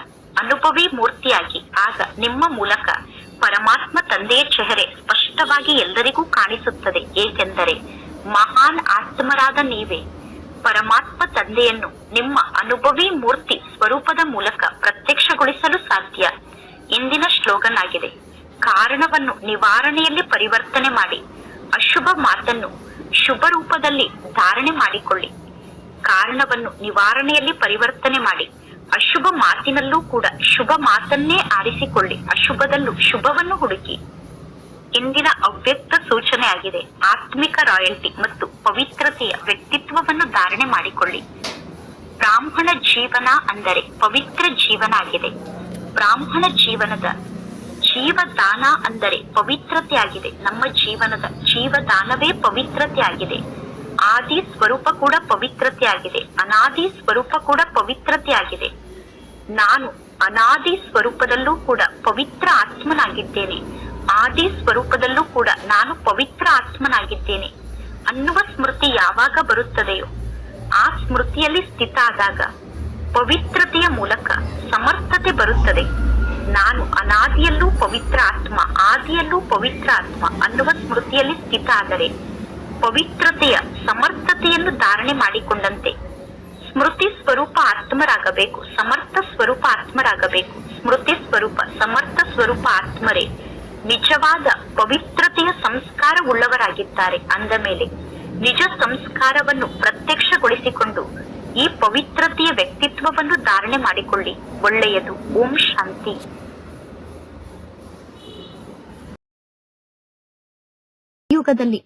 ಅನುಭವಿ ಮೂರ್ತಿಯಾಗಿ ಆಗ ನಿಮ್ಮ ಮೂಲಕ ಪರಮಾತ್ಮ ತಂದೆಯ ಚೆಹರೆ ಸ್ಪಷ್ಟವಾಗಿ ಎಲ್ಲರಿಗೂ ಕಾಣಿಸುತ್ತದೆ. ಏಕೆಂದರೆ ಮಹಾನ್ ಆತ್ಮರಾದ ನೀವೇ ಪರಮಾತ್ಮ ತಂದೆಯನ್ನು ನಿಮ್ಮ ಅನುಭವಿ ಮೂರ್ತಿ ಸ್ವರೂಪದ ಮೂಲಕ ಪ್ರತ್ಯಕ್ಷಗೊಳಿಸಲು ಸಾಧ್ಯ. ಇಂದಿನ ಶ್ಲೋಗನ್ ಆಗಿದೆ. ಕಾರಣವನ್ನು ನಿವಾರಣೆಯಲ್ಲಿ ಪರಿವರ್ತನೆ ಮಾಡಿ ಅಶುಭ ಮಾತನ್ನು ಶುಭ ರೂಪದಲ್ಲಿ ಧಾರಣೆ ಮಾಡಿಕೊಳ್ಳಿ. ಕಾರಣವನ್ನು ನಿವಾರಣೆಯಲ್ಲಿ ಪರಿವರ್ತನೆ ಮಾಡಿ ಅಶುಭ ಮಾತಿನಲ್ಲೂ ಕೂಡ ಶುಭ ಮಾತನ್ನೇ ಆರಿಸಿಕೊಳ್ಳಿ. ಅಶುಭದಲ್ಲೂ ಶುಭವನ್ನು ಹುಡುಕಿ. ಇಂದಿನ ಅವ್ಯಕ್ತ ಸೂಚನೆ ಆಗಿದೆ. ಆತ್ಮಿಕ ರಾಯಲ್ಟಿ ಮತ್ತು ಪವಿತ್ರತೆಯ ವ್ಯಕ್ತಿತ್ವವನ್ನು ಧಾರಣೆ ಮಾಡಿಕೊಳ್ಳಿ. ಬ್ರಾಹ್ಮಣ ಜೀವನ ಅಂದರೆ ಪವಿತ್ರ ಜೀವನ ಆಗಿದೆ. ಬ್ರಾಹ್ಮಣ ಜೀವನದ ಜೀವದಾನ ಅಂದರೆ ಪವಿತ್ರತೆ ಆಗಿದೆ. ನಮ್ಮ ಜೀವನದ ಜೀವದಾನವೇ ಪವಿತ್ರತೆ ಆಗಿದೆ. ಆದಿ ಸ್ವರೂಪ ಕೂಡ ಪವಿತ್ರತೆ ಆಗಿದೆ. ಅನಾದಿ ಸ್ವರೂಪ ಕೂಡ ಪವಿತ್ರತೆ ಆಗಿದೆ. ನಾನು ಅನಾದಿ ಸ್ವರೂಪದಲ್ಲೂ ಕೂಡ ಪವಿತ್ರ ಆತ್ಮನಾಗಿದ್ದೇನೆ. ಆದಿ ಸ್ವರೂಪದಲ್ಲೂ ಕೂಡ ನಾನು ಪವಿತ್ರ ಆತ್ಮನಾಗಿದ್ದೇನೆ ಅನ್ನುವ ಸ್ಮೃತಿ ಯಾವಾಗ ಬರುತ್ತದೆಯೋ ಆ ಸ್ಮೃತಿಯಲ್ಲಿ ಸ್ಥಿತ ಆದಾಗ ಪವಿತ್ರತೆಯ ಮೂಲಕ ಸಮರ್ಥತೆ ಬರುತ್ತದೆ. ನಾನು ಅನಾದಿಯಲ್ಲೂ ಪವಿತ್ರ ಆತ್ಮ, ಆದಿಯಲ್ಲೂ ಪವಿತ್ರ ಆತ್ಮ ಅನ್ನುವ ಸ್ಮೃತಿಯಲ್ಲಿ ಸ್ಥಿತ ಆದರೆ ಪವಿತ್ರತೆಯ ಸಮರ್ಥತೆಯನ್ನು ಧಾರಣೆ ಮಾಡಿಕೊಂಡಂತೆ ಸ್ಮೃತಿ ಸ್ವರೂಪ ಆತ್ಮರಾಗಬೇಕು. ಸಮರ್ಥ ಸ್ವರೂಪ ಆತ್ಮರಾಗಬೇಕು. ಸ್ಮೃತಿ ಸ್ವರೂಪ ಸಮರ್ಥ ಸ್ವರೂಪ ಆತ್ಮರೇ ನಿಜವಾದ ಪವಿತ್ರತೆಯ ಸಂಸ್ಕಾರ ಉಳ್ಳವರಾಗಿದ್ದಾರೆ. ಅಂದ ಮೇಲೆ ನಿಜ ಸಂಸ್ಕಾರವನ್ನು ಪ್ರತ್ಯಕ್ಷಗೊಳಿಸಿಕೊಂಡು ಈ ಪವಿತ್ರತೆಯ ವ್ಯಕ್ತಿತ್ವವನ್ನು ಧಾರಣೆ ಮಾಡಿಕೊಳ್ಳಿ. ಒಳ್ಳೆಯದು. ಓಂ ಶಾಂತಿ. ಯುಗದಲ್ಲಿ